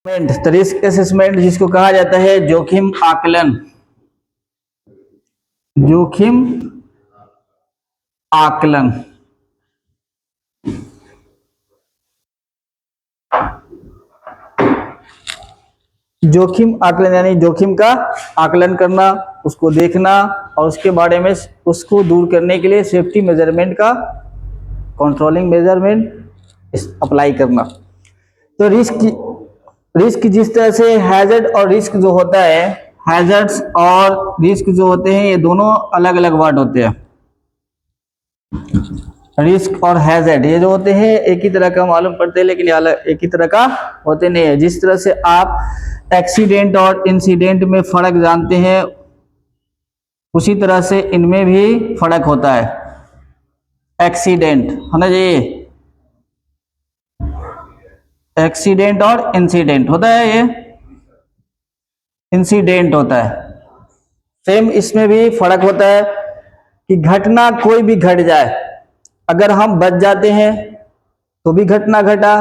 तो risk assessment जिसको कहा जाता है जोखिम आकलन। जोखिम आकलन जोखिम आकलन यानी जोखिम का आकलन करना, उसको देखना और उसके बारे में उसको दूर करने के लिए सेफ्टी मेजरमेंट का कंट्रोलिंग मेजरमेंट अप्लाई करना। तो रिस्क जिस तरह से हैजर्ड और रिस्क जो होता है, हैजर्ड्स और रिस्क जो होते हैं ये दोनों अलग अलग वर्ड होते हैं। रिस्क और हैजर्ड ये जो होते हैं एक ही तरह का मालूम पड़ते हैं, लेकिन अलग एक ही तरह का होते नहीं है। जिस तरह से आप एक्सीडेंट और इंसिडेंट में फर्क जानते हैं, उसी तरह से इनमें भी फर्क होता है। एक्सीडेंट होना चाहिए, एक्सीडेंट और इंसिडेंट होता है, ये इंसिडेंट होता है। सेम इसमें भी फर्क होता है कि घटना कोई भी घट जाए, अगर हम बच जाते हैं तो भी घटना घटा,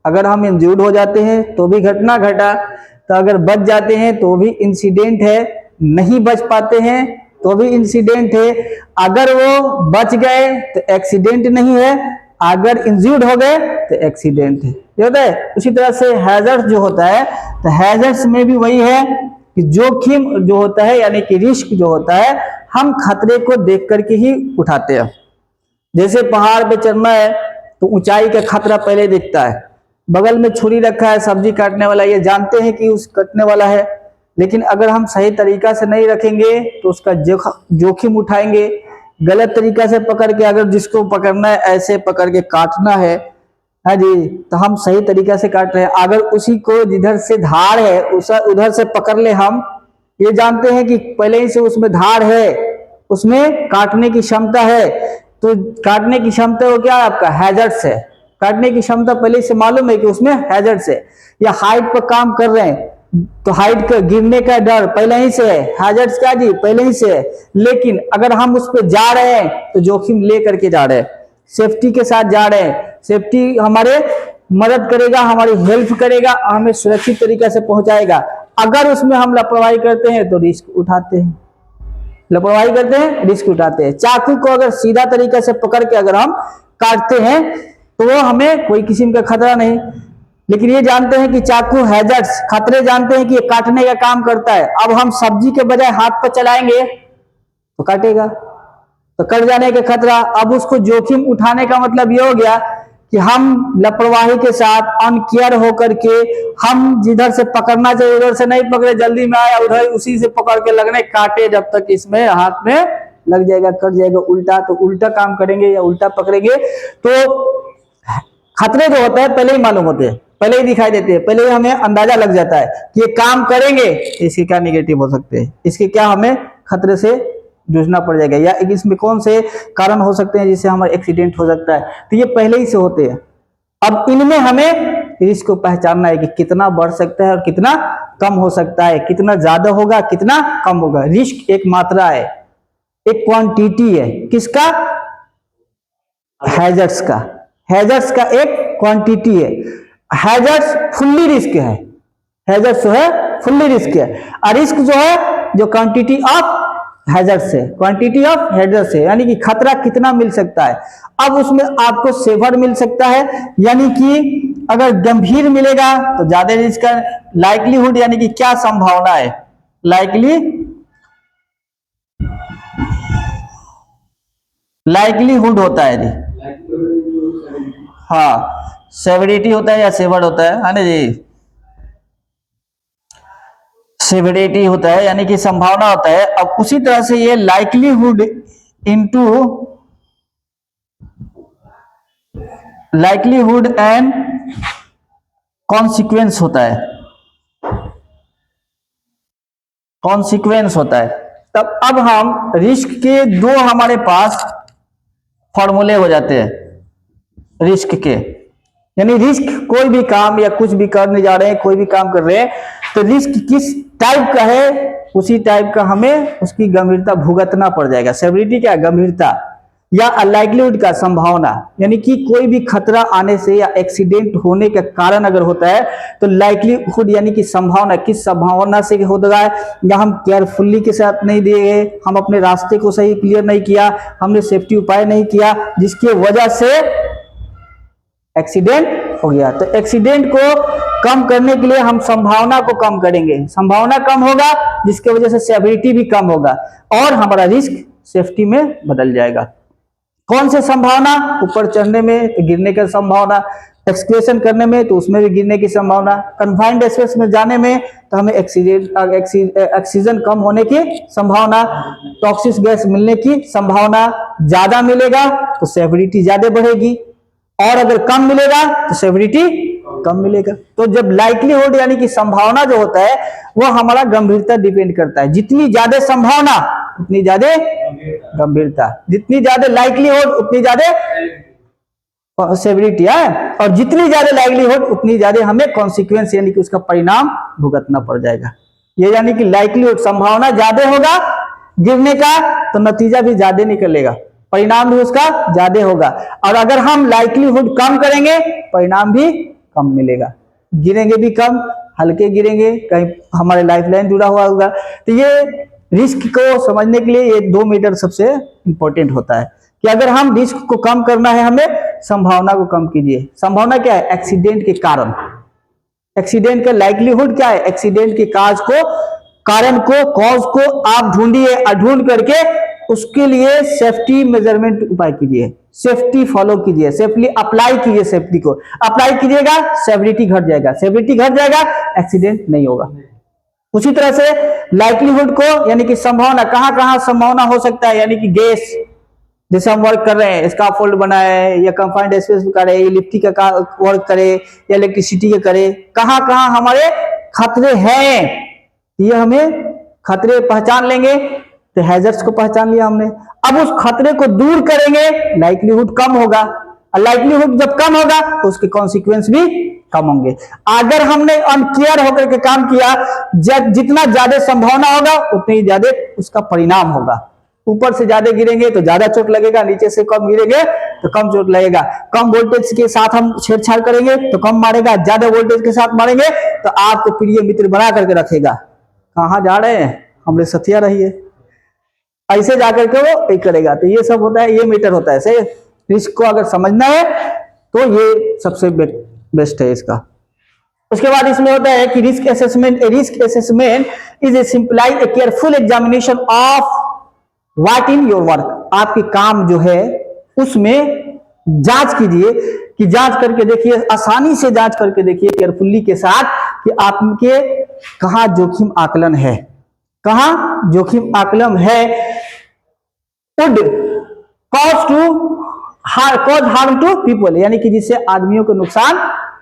अगर हम इंज्यूर्ड हो जाते हैं तो भी घटना घटा। तो अगर बच जाते हैं तो भी इंसिडेंट है, नहीं बच पाते हैं तो भी इंसिडेंट है। अगर वो बच गए तो एक्सीडेंट नहीं है, अगर इंज्यूर्ड हो गए तो एक्सीडेंट है, ये होता है। उसी तरह से हैजर्ड जो होता है, तो हैजर्ड्स में भी वही है कि जोखिम जो होता है यानी कि रिस्क जो होता है, हम खतरे को देख करके ही उठाते हैं। जैसे पहाड़ पे चढ़ना है तो ऊंचाई का खतरा पहले दिखता है, बगल में छुरी रखा है सब्जी काटने वाला, ये जानते हैं कि उस कटने वाला है, लेकिन अगर हम सही तरीका से नहीं रखेंगे तो उसका जोखिम उठाएंगे। गलत तरीका से पकड़ के, अगर जिसको पकड़ना है ऐसे पकड़ के काटना है जी, तो हम सही तरीका से काट रहे हैं। अगर उसी को जिधर से धार है उधर से पकड़ ले, हम ये जानते हैं कि पहले ही से उसमें धार है, उसमें काटने की क्षमता है, तो काटने की क्षमता वो क्या है आपका हैजर्ड्स है। काटने की क्षमता पहले से मालूम है कि उसमें हैजर्ड्स है। या हाइट पर काम कर रहे हैं तो हाइट का गिरने का डर पहले ही से है, हैजर्ड्स क्या जी पहले ही से है। लेकिन अगर हम उस पर जा रहे हैं तो जोखिम ले करके जा रहे हैं, सेफ्टी के साथ जा रहे हैं। सेफ्टी हमारे मदद करेगा, हमारी हेल्प करेगा, हमें सुरक्षित तरीके से पहुंचाएगा। अगर उसमें हम लापरवाही करते हैं तो रिस्क उठाते हैं, लापरवाही करते हैं रिस्क उठाते हैं। चाकू को अगर सीधा तरीके से पकड़ के अगर हम काटते हैं तो वो हमें कोई किस्म का खतरा नहीं, लेकिन ये जानते हैं कि चाकू हैजर्ड्स खतरे जानते हैं कि ये काटने का काम करता है। अब हम सब्जी के बजाय हाथ पर चलाएंगे तो काटेगा, तो कट जाने का खतरा। अब उसको जोखिम उठाने का मतलब ये हो गया कि हम लापरवाही के साथ अनकेयर होकर के, हम जिधर से पकड़ना चाहिए उधर से नहीं पकड़े, जल्दी में आया उधर उसी से पकड़ के लगने काटे, जब तक इसमें हाथ में लग जाएगा कट जाएगा उल्टा, तो उल्टा काम करेंगे या उल्टा पकड़ेंगे तो खतरे जो होते हैं पहले ही मालूम होते हैं, पहले ही दिखाई देते हैं, पहले ही हमें अंदाजा लग जाता है कि ये काम करेंगे, इसके क्या निगेटिव हो सकते हैं, इसके क्या हमें खतरे से जूझना पड़ जाएगा, या इसमें कौन से कारण हो सकते हैं जिससे हमारा एक्सीडेंट हो सकता है। तो ये पहले ही से होते हैं। अब इनमें हमें रिस्क को पहचानना है कि कितना बढ़ सकता है और कितना कम हो सकता है, कितना ज्यादा होगा कितना कम होगा। रिस्क एक मात्रा है, एक क्वांटिटी है, किसका हैजर्ड्स का, हैजर्ड्स का एक क्वांटिटी है। हैजर्ड्स फुल्ली रिस्क है, हैजर्ड्स जो है फुल्ली रिस्क है, और रिस्क जो है जो क्वांटिटी ऑफ हैजर्ड्स है, क्वांटिटी ऑफ हैजर्ड्स है, यानी कि खतरा कितना मिल सकता है। अब उसमें आपको सेवर मिल सकता है, यानी कि अगर गंभीर मिलेगा तो ज्यादा रिस्क है। लाइकलीहुड यानी कि क्या संभावना है, लाइकलीहुड होता है जी, हाँ सेवरिटी होता है या सेवर्ड होता है ना जी, सेवरिटी होता है यानी कि संभावना होता है। अब उसी तरह से ये likelihood into likelihood and consequence होता है, कॉन्सिक्वेंस होता है। तब अब हम रिस्क के दो हमारे पास फॉर्मूले हो जाते हैं रिस्क के, यानी रिस्क कोई भी काम या कुछ भी करने जा रहे हैं, कोई भी काम कर रहे हैं, तो रिस्क किस टाइप का है उसी टाइप का हमें उसकी गंभीरता भुगतना पड़ जाएगा। सेवरिटी क्या गंभीरता, या अनलाइकलीहुड का संभावना, यानी कि कोई भी खतरा आने से या एक्सीडेंट होने का कारण अगर होता है तो लाइकलीहुड यानी कि संभावना, किस संभावना से होता है, या हम केयरफुली के साथ नहीं दिए, हम अपने रास्ते को सही क्लियर नहीं किया, हमने सेफ्टी उपाय नहीं किया, जिसकी वजह से एक्सीडेंट हो गया। तो एक्सीडेंट को कम करने के लिए हम संभावना को कम करेंगे, संभावना कम होगा जिसकी वजह से सेवरिटी भी कम होगा और हमारा रिस्क सेफ्टी में बदल जाएगा। कौन से संभावना, ऊपर चढ़ने में तो गिरने की संभावना, एक्सक्रेशन करने में तो उसमें भी गिरने की संभावना, कन्फाइंड स्पेस में जाने में तो हमें ऑक्सीजन कम होने की संभावना, टॉक्सिक गैस मिलने की संभावना ज्यादा मिलेगा तो सेवरिटी ज्यादा बढ़ेगी, और अगर कम मिलेगा तो सेवरिटी कम मिलेगा। तो जब लाइकलीहुड यानी कि संभावना जो होता है वो हमारा गंभीरता डिपेंड करता है, जितनी ज्यादा संभावना उतनी ज्यादा गंभीरता, जितनी ज्यादा लाइकलीहुड उतनी ज्यादा सेवरिटी है, और जितनी ज्यादा लाइकलीहुड उतनी ज्यादा हमें कॉन्सिक्वेंस यानी कि उसका परिणाम भुगतना पड़ जाएगा। ये यानी कि लाइकलीहुड संभावना ज्यादा होगा गिरने का तो नतीजा भी ज्यादा निकलेगा, परिणाम भी उसका ज्यादा होगा, और अगर हम लाइकलीहुड कम करेंगे परिणाम भी कम मिलेगा, गिरेंगे भी कम, हल्के गिरेंगे, कहीं हमारे लाइफलाइन जुड़ा हुआ होगा। तो ये रिस्क को समझने के लिए ये 2 मीटर सबसे इंपॉर्टेंट होता है कि अगर हम रिस्क को कम करना है हमें संभावना को कम कीजिए। संभावना क्या है? एक्सीडेंट के कारण, एक्सीडेंट का लाइकलीहुड क्या है? एक्सीडेंट के काज को, कारण को, कॉज को आप ढूंढिए, ढूंढ करके उसके लिए सेफ्टी मेजरमेंट उपाय कीजिए, सेफ्टी फॉलो कीजिए, सेफ्टी अप्लाई कीजिए, सेफ्टी को अप्लाई कीजिएगा, सेवरिटी घट जाएगा, सेवरिटी घट जाएगा, एक्सीडेंट नहीं होगा। उसी तरह से लाइकलीहुड को यानी कि संभावना, कहां कहां संभावना हो सकता है, यानी कि गैस, जैसे हम वर्क कर रहे हैं, स्काफोल्ड बनाए या कंफाइंड स्पेस करे, लिफ्टिंग का वर्क करे या इलेक्ट्रिसिटी का करे, कहां कहां हमारे खतरे हैं, ये हमें खतरे पहचान लेंगे तो हैजर्ड्स को पहचान लिया हमने। अब उस खतरे को दूर करेंगे, लाइकलीहुड कम होगा, और लाइकलीहुड जब कम होगा तो उसके कॉन्सिक्वेंस भी कम होंगे। अगर हमने अनकेयर होकर के काम किया, जितना ज्यादा संभावना होगा उतनी ज्यादा उसका परिणाम होगा। ऊपर से ज्यादा गिरेंगे तो ज्यादा चोट लगेगा, नीचे से कम गिरेंगे तो कम चोट लगेगा, कम वोल्टेज के साथ हम छेड़छाड़ करेंगे तो कम मारेगा, ज्यादा वोल्टेज के साथ मारेंगे तो आपको प्रिय मित्र बना करके रखेगा। कहां जा रहे हैं, हमरे सथिया रहिए, ऐसे जाकर के वो एक करेगा। तो ये सब होता है, ये मीटर होता है। सही, रिस्क को अगर समझना है तो ये सबसे बेस्ट है इसका। उसके बाद इसमें होता है कि risk assessment. Risk assessment is a simply a careful examination of what in your work. आपके काम जो है उसमें जांच कीजिए, कि जांच करके देखिए, आसानी से जांच करके देखिए केयरफुली के साथ कि आपके कहां जोखिम आकलन है, कहां जोखिम आकलन है। Would cause harm to people, यानी कि जिससे आदमियों को नुकसान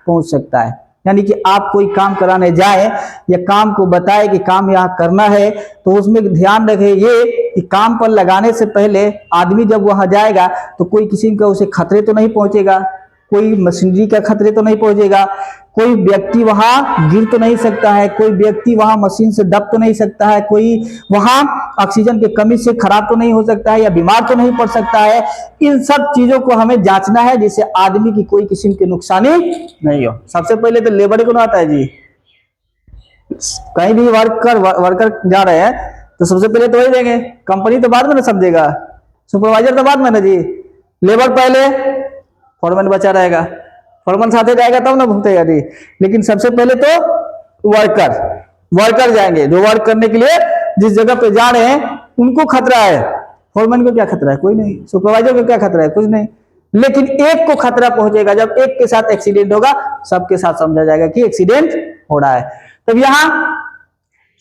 पहुंच सकता है। यानी कि आप कोई काम कराने जाए या काम को बताए कि काम यहां करना है तो उसमें ध्यान रखें ये कि काम पर लगाने से पहले आदमी जब वहां जाएगा तो कोई किसी का उसे खतरे तो नहीं पहुंचेगा, कोई मशीनरी का खतरे तो नहीं पहुंचेगा, कोई व्यक्ति वहां गिर तो नहीं सकता है, कोई व्यक्ति वहां मशीन से दब तो नहीं सकता है, कोई वहां ऑक्सीजन की कमी से खराब तो नहीं हो सकता है या बीमार तो नहीं पड़ सकता है। इन सब चीजों को हमें जांचना है जिससे आदमी की कोई किस्म की नुकसानी नहीं हो। सबसे पहले तो लेबर को आता है जी, कहीं भी वर्कर जा रहे हैं तो सबसे पहले तो वही देंगे, कंपनी तो बाद में ना समझेगा, सुपरवाइजर तो बाद में ना जी, लेबर पहले, फॉरमैन बचा रहेगा, फॉरमैन साथे जाएगा तब ना भुगतेगा जी। लेकिन सबसे पहले तो वर्कर जाएंगे, जो वर्क करने के लिए जिस जगह पे जा रहे हैं उनको खतरा है। फॉरमैन को क्या खतरा है? कोई नहीं। सुपरवाइजर को क्या खतरा है? कुछ नहीं। लेकिन एक को खतरा पहुंचेगा, जब एक के साथ एक्सीडेंट होगा सबके साथ समझा जाएगा कि एक्सीडेंट हो रहा है। तब यहां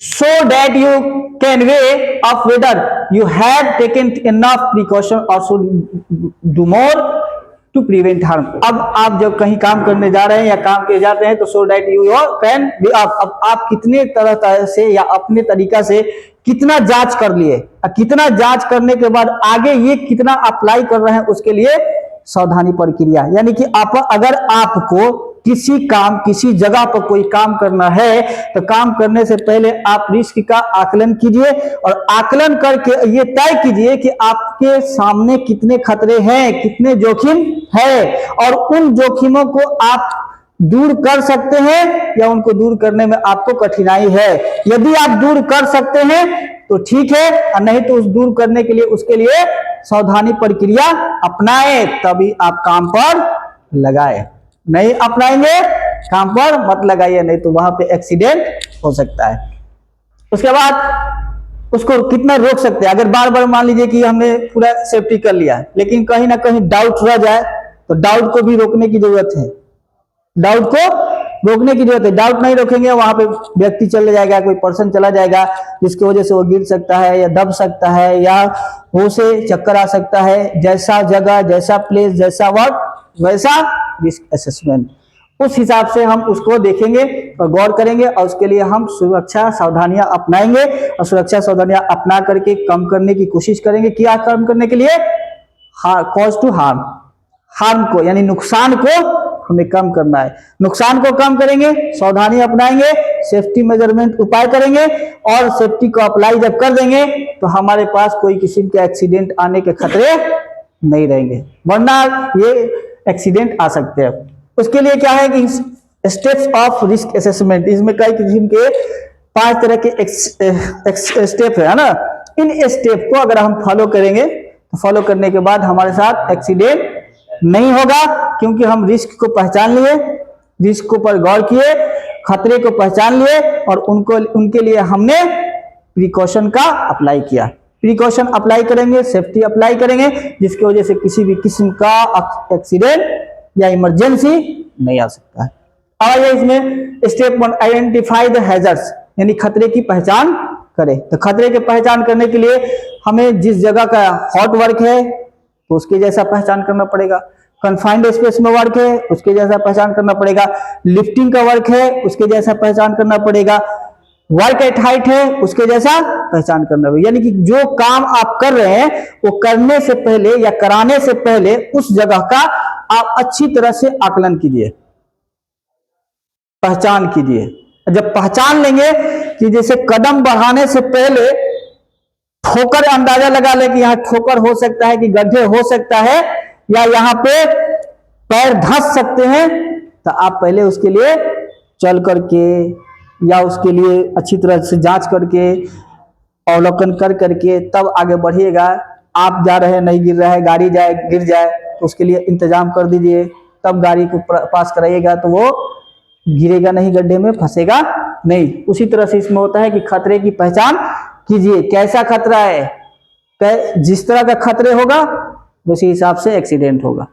so that you can weigh of whether you have taken enough precaution or should do more to prevent harm। अब आप जब कहीं काम करने जा रहे हैं या काम के जाते हैं तो so that you can be अब आप कितने तरह से या अपने तरीका से कितना जांच कर लिए, कितना जांच करने के बाद आगे ये कितना अप्लाई कर रहे हैं उसके लिए सावधानी प्रक्रिया। यानी कि आप अगर आपको किसी काम, किसी जगह पर कोई काम करना है तो काम करने से पहले आप रिस्क का आकलन कीजिए और आकलन करके ये तय कीजिए कि आपके सामने कितने खतरे हैं, कितने जोखिम है और उन जोखिमों को आप दूर कर सकते हैं या उनको दूर करने में आपको कठिनाई है। यदि आप दूर कर सकते हैं तो ठीक है, और नहीं तो उस दूर करने के लिए उसके लिए सावधानी प्रक्रिया अपनाएं, तभी आप काम पर लगाए। नहीं अपनाएंगे काम पर मत लगाइए, नहीं तो वहां पे एक्सीडेंट हो सकता है। उसके बाद उसको कितना रोक सकते हैं, अगर बार बार मान लीजिए कि हमने पूरा सेफ्टी कर लिया लेकिन कहीं ना कहीं डाउट रह जाए तो डाउट को भी रोकने की जरूरत है। डाउट को रोकने की जरूरत है। डाउट नहीं रोकेंगे वहां पे व्यक्ति चले जाएगा, कोई पर्सन चला जाएगा जिसकी वजह से वो गिर सकता है या दब सकता है या वो से चक्कर आ सकता है। जैसा जगह, जैसा प्लेस, जैसा वर्क वैसा रिस्क असेसमेंट, उस हिसाब से हम उसको देखेंगे और गौर करेंगे और उसके लिए हम सुरक्षा सावधानियां अपनाएंगे और सुरक्षा सावधानियां अपना करके कम करने की कोशिश करेंगे। क्या कम करने के लिए? कॉज टू हार्म, हार्म को यानी नुकसान को हमें कम करना है। नुकसान को कम करेंगे, सावधानी अपनाएंगे, सेफ्टी मेजरमेंट उपाय करेंगे और सेफ्टी को अप्लाई जब कर देंगे तो हमारे पास कोई किस्म के एक्सीडेंट आने के खतरे नहीं रहेंगे, वरना ये एक्सीडेंट आ सकते हैं। उसके लिए क्या है कि स्टेप्स ऑफ रिस्क असेसमेंट, इसमें कई किस्म के 5 तरह के स्टेप है ना। इन स्टेप को अगर हम फॉलो करेंगे तो फॉलो करने के बाद हमारे साथ एक्सीडेंट नहीं होगा, क्योंकि हम रिस्क को पहचान लिए, रिस्क को पर गौर किए, खतरे को पहचान लिए और उनके लिए हमने प्रिकॉशन का अप्लाई किया। प्रिकॉशन अप्लाई करेंगे, सेफ्टी अप्लाई करेंगे, जिसकी वजह से किसी भी किस्म का एक्सीडेंट या इमरजेंसी नहीं आ सकता है। और ये इसमें स्टेप 1 आइडेंटिफाई द हैजर्ड्स, यानी खतरे की पहचान करें। तो खतरे की पहचान करने के लिए हमें जिस जगह का हॉट वर्क है तो उसके जैसा पहचान करना पड़ेगा, कन्फाइंड स्पेस में वर्क है उसके जैसा पहचान करना पड़ेगा, लिफ्टिंग का वर्क है उसके जैसा पहचान करना पड़ेगा, वर्क एट हाइट है उसके जैसा पहचान करना पड़ेगा। यानी कि जो काम आप कर रहे हैं वो करने से पहले या कराने से पहले उस जगह का आप अच्छी तरह से आकलन कीजिए, पहचान कीजिए। जब पहचान लेंगे कि जैसे कदम बढ़ाने से पहले ठोकर अंदाजा लगा ले कि यहाँ ठोकर हो सकता है कि गड्ढे हो सकता है या यहाँ पे पैर धंस सकते हैं, तो आप पहले उसके लिए चल करके या उसके लिए अच्छी तरह से जांच करके अवलोकन कर करके तब आगे बढ़िएगा। आप जा रहे हैं, नहीं गिर रहा है, गाड़ी जाए गिर जाए तो उसके लिए इंतजाम कर दीजिए, तब गाड़ी को पास कराइएगा तो वो गिरेगा नहीं, गड्ढे में फंसेगा नहीं। उसी तरह से इसमें होता है कि खतरे की पहचान कीजिए, कैसा खतरा है, जिस तरह का खतरे होगा उसी हिसाब से एक्सीडेंट होगा।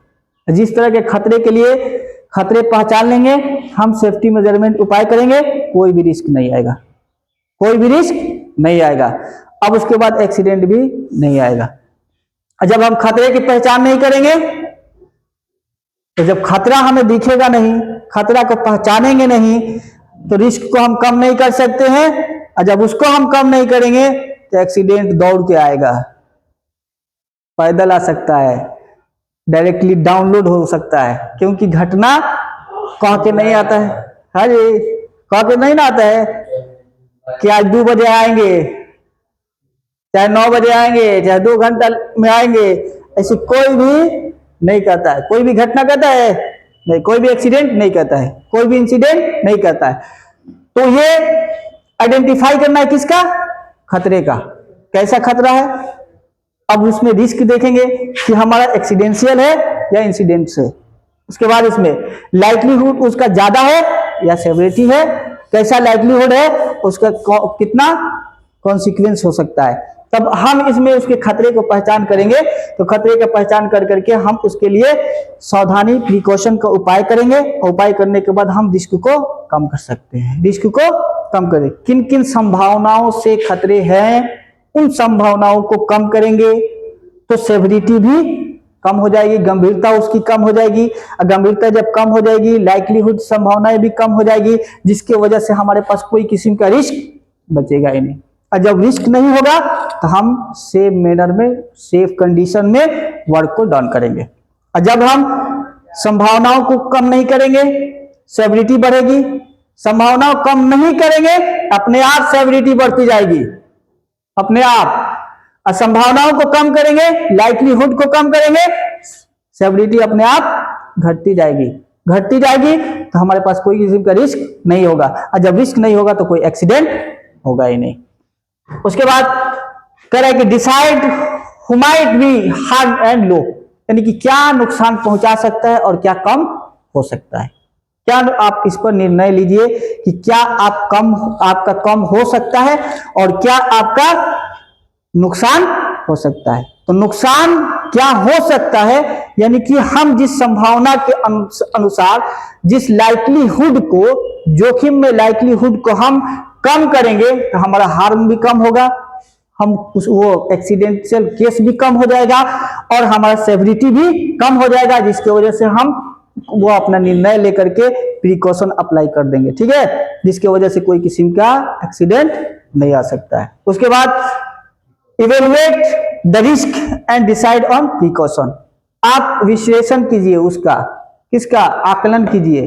जिस तरह के खतरे के लिए खतरे पहचान लेंगे, हम सेफ्टी मेजरमेंट उपाय करेंगे, कोई भी रिस्क नहीं आएगा, कोई भी रिस्क नहीं आएगा। अब उसके बाद एक्सीडेंट भी नहीं आएगा। जब हम खतरे की पहचान नहीं करेंगे तो जब खतरा हमें दिखेगा नहीं, खतरा को पहचानेंगे नहीं तो रिस्क को हम कम नहीं कर सकते हैं, और जब उसको हम कम नहीं करेंगे तो एक्सीडेंट दौड़ के आएगा, पैदल आ सकता है, डायरेक्टली डाउनलोड हो सकता है, क्योंकि घटना कह के नहीं आता है। हाँ जी, कह के नहीं ना आता है कि आज 2 बजे आएंगे, चाहे 9 बजे आएंगे, चाहे 2 घंटा में आएंगे, ऐसे कोई भी नहीं कहता है। कोई भी घटना कहता है नहीं, कोई भी एक्सीडेंट नहीं कहता है, कोई भी इंसिडेंट नहीं कहता है। तो ये आइडेंटिफाई करना है किसका? खतरे का। कैसा खतरा है? अब उसमें रिस्क देखेंगे कि हमारा एक्सीडेंशियल है या इंसिडेंट है। उसके बाद इसमें लाइक्लीहुड उसका ज्यादा है या सेवरिटी है, कैसा लाइक्लीहुड है, उसका कितना कॉन्सिक्वेंस हो सकता है। तब हम इसमें उसके खतरे को पहचान करेंगे। तो खतरे का पहचान कर करके हम उसके लिए सावधानी प्रिकॉशन का उपाय करेंगे। उपाय करने के बाद हम रिस्क को कम कर सकते हैं। रिस्क को कम करें, किन किन संभावनाओं से खतरे हैं उन संभावनाओं को कम करेंगे तो सेवरिटी भी कम हो जाएगी, गंभीरता उसकी कम हो जाएगी। गंभीरता जब कम हो जाएगी, लाइक्लीहुड संभावनाएं भी कम हो जाएगी, जिसकी वजह से हमारे पास कोई किस्म का रिस्क बचेगा ही नहीं। और जब रिस्क नहीं होगा तो हम सेफ मैनर में, सेफ कंडीशन में वर्क को डन करेंगे। और जब हम संभावनाओं को कम नहीं करेंगे, सेवरिटी बढ़ेगी। संभावना कम नहीं करेंगे, अपने आप सेवरिटी बढ़ती जाएगी अपने आप। और संभावनाओं को कम करेंगे, लाइक्लीहुड को कम करेंगे, सेवरिटी अपने आप घटती जाएगी। घटती जाएगी तो हमारे पास कोई किस्म का रिस्क नहीं होगा, और जब रिस्क नहीं होगा तो कोई एक्सीडेंट होगा ही नहीं। उसके बाद कह रहा है कि decide who might be harm and low, यानी कि क्या नुकसान पहुंचा सकता है और क्या कम हो सकता है। क्या आप इस पर निर्णय लीजिए कि क्या आपका कम हो सकता है और क्या आपका नुकसान हो सकता है। तो नुकसान क्या हो सकता है, यानी कि हम जिस संभावना के अनुसार जिस लाइक्लीहुड को, जोखिम में लाइक्लीहुड को हम कम करेंगे तो हमारा हार्म भी कम होगा, हम वो एक्सीडेंशियल केस भी कम हो जाएगा और हमारा सेवरिटी भी कम हो जाएगा, जिसकी वजह से हम वो अपना निर्णय लेकर के प्रिकॉशन अप्लाई कर देंगे, ठीक है, जिसकी वजह से कोई किस्म का एक्सीडेंट नहीं आ सकता है। उसके बाद evaluate the risk and decide on precaution, आप विश्लेषण कीजिए उसका, किसका, आकलन कीजिए।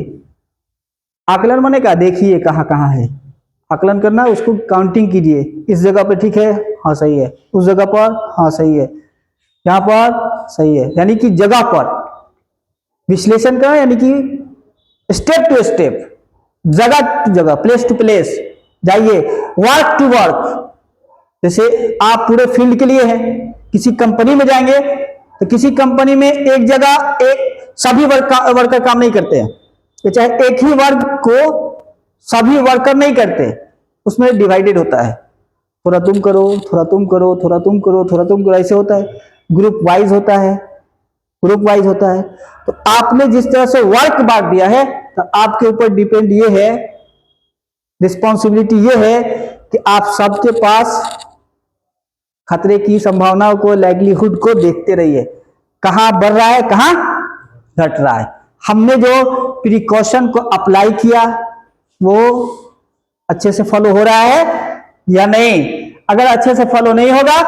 आकलन माने क्या, देखिए कहाँ कहाँ है, आकलन करना, उसको काउंटिंग कीजिए, इस जगह पे ठीक है, हाँ सही है, उस जगह पर हाँ सही है, यहाँ पर सही है, यानी कि जगह पर विश्लेषण का, यानी कि स्टेप टू स्टेप, जगह टू जगह, प्लेस टू प्लेस जाइए, वर्क टू वर्क। जैसे आप पूरे फील्ड के लिए हैं, किसी कंपनी में जाएंगे तो किसी कंपनी में एक जगह एक सभी वर्कर काम नहीं करते हैं, तो चाहे एक ही वर्क को सभी वर्कर नहीं करते, उसमें डिवाइडेड होता है, थोड़ा तुम करो, थोड़ा तुम करो, थोड़ा तुम करो, थोड़ा तुम करो, ऐसे होता है, ग्रुप वाइज होता है, ग्रुप वाइज होता है। तो आपने जिस तरह से वर्क बांट दिया है तो आपके ऊपर डिपेंड ये है, रिस्पॉन्सिबिलिटी ये है कि आप सबके पास खतरे की संभावनाओं को, लाइक्लीहुड को देखते रहिए, कहां बढ़ रहा है कहां घट रहा है। हमने जो प्रिकॉशन को अप्लाई किया वो अच्छे से फॉलो हो रहा है या नहीं। अगर अच्छे से फॉलो नहीं होगा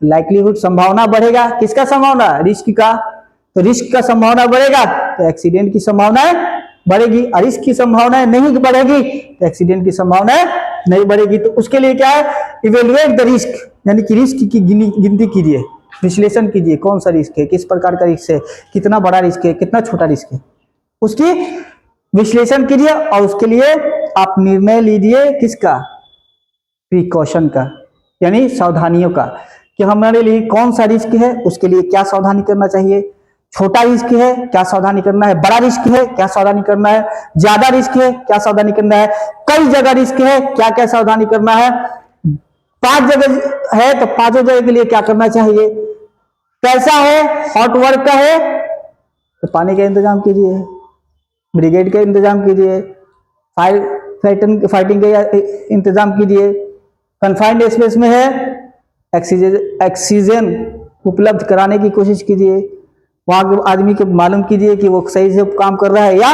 लाइक्लीहुड, संभावना बढ़ेगा, किसका संभावना, रिस्क का, तो रिस्क का संभावना बढ़ेगा तो एक्सीडेंट की संभावना बढ़ेगी, और रिस्क की संभावना नहीं बढ़ेगी तो एक्सीडेंट की संभावना नहीं बढ़ेगी। तो उसके लिए क्या है, इवेलुएट द रिस्क, यानी कि रिस्क की गिनती कीजिए, विश्लेषण कीजिए, कौन सा रिस्क है, किस प्रकार का रिस्क है, कितना बड़ा रिस्क है, कितना छोटा रिस्क है, उसकी विश्लेषण कीजिए और उसके लिए आप निर्णय लीजिए, किसका, प्रिकॉशन का, यानी सावधानियों का, कि हमारे लिए कौन सा रिस्क है, उसके लिए क्या सावधानी करना चाहिए, छोटा रिस्क है क्या सावधानी करना है, बड़ा रिस्क है क्या सावधानी करना है, ज्यादा रिस्क है क्या सावधानी करना है, कई जगह रिस्क है क्या क्या सावधानी करना है, 5 जगह है तो 5 जगह के लिए क्या करना चाहिए, कैसा है, हॉट वर्क का है तो पानी का इंतजाम कीजिए, ब्रिगेड का इंतजाम कीजिए, फाइटिंग का इंतजाम कीजिए, कन्फाइंड स्पेस में है ऑक्सीजन उपलब्ध कराने की कोशिश कीजिए, वहां के आदमी को मालूम कीजिए कि वो सही से काम कर रहा है या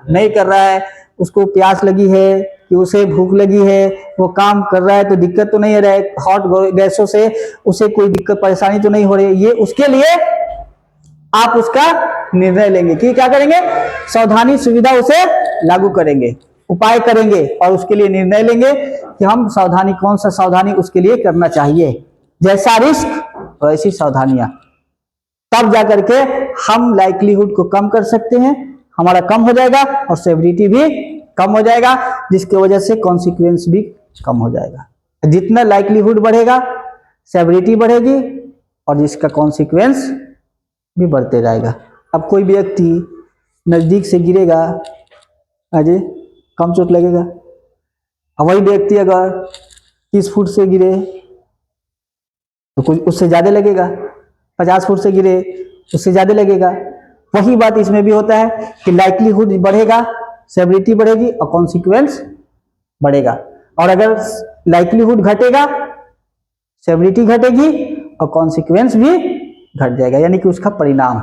नहीं कर रहा है, उसको प्यास लगी है कि उसे भूख लगी है, वो काम कर रहा है तो दिक्कत तो नहीं हो रहा है, हॉट गैसों से उसे कोई दिक्कत परेशानी तो नहीं हो रही है, ये उसके लिए आप उसका निर्णय लेंगे कि क्या करेंगे, सावधानी सुविधा उसे लागू करेंगे, उपाय करेंगे और उसके लिए निर्णय लेंगे कि हम सावधानी, कौन सा सावधानी उसके लिए करना चाहिए, जैसा रिस्क वैसी सावधानियां, तब जाकर के हम लाइक्लीहुड को कम कर सकते हैं, हमारा कम हो जाएगा और सेवरिटी भी कम हो जाएगा, जिसकी वजह से कॉन्सिक्वेंस भी कम हो जाएगा। जितना लाइक्लीहुड बढ़ेगा सेवरिटी बढ़ेगी और जिसका कॉन्सिक्वेंस भी बढ़ते जाएगा। अब कोई व्यक्ति नजदीक से गिरेगा, अजय कम चोट लगेगा, और वही व्यक्ति अगर 30 फुट से गिरे तो कुछ उससे ज्यादा लगेगा, 50 फुट से गिरे उससे ज्यादा लगेगा। वही बात इसमें भी होता है कि लाइक्लीहुड बढ़ेगा, सेवरिटी बढ़ेगी और कॉन्सिक्वेंस बढ़ेगा, और अगर लाइक्लीहुड घटेगा सेवरिटी घटेगी और कॉन्सिक्वेंस भी घट जाएगा, यानी कि उसका परिणाम,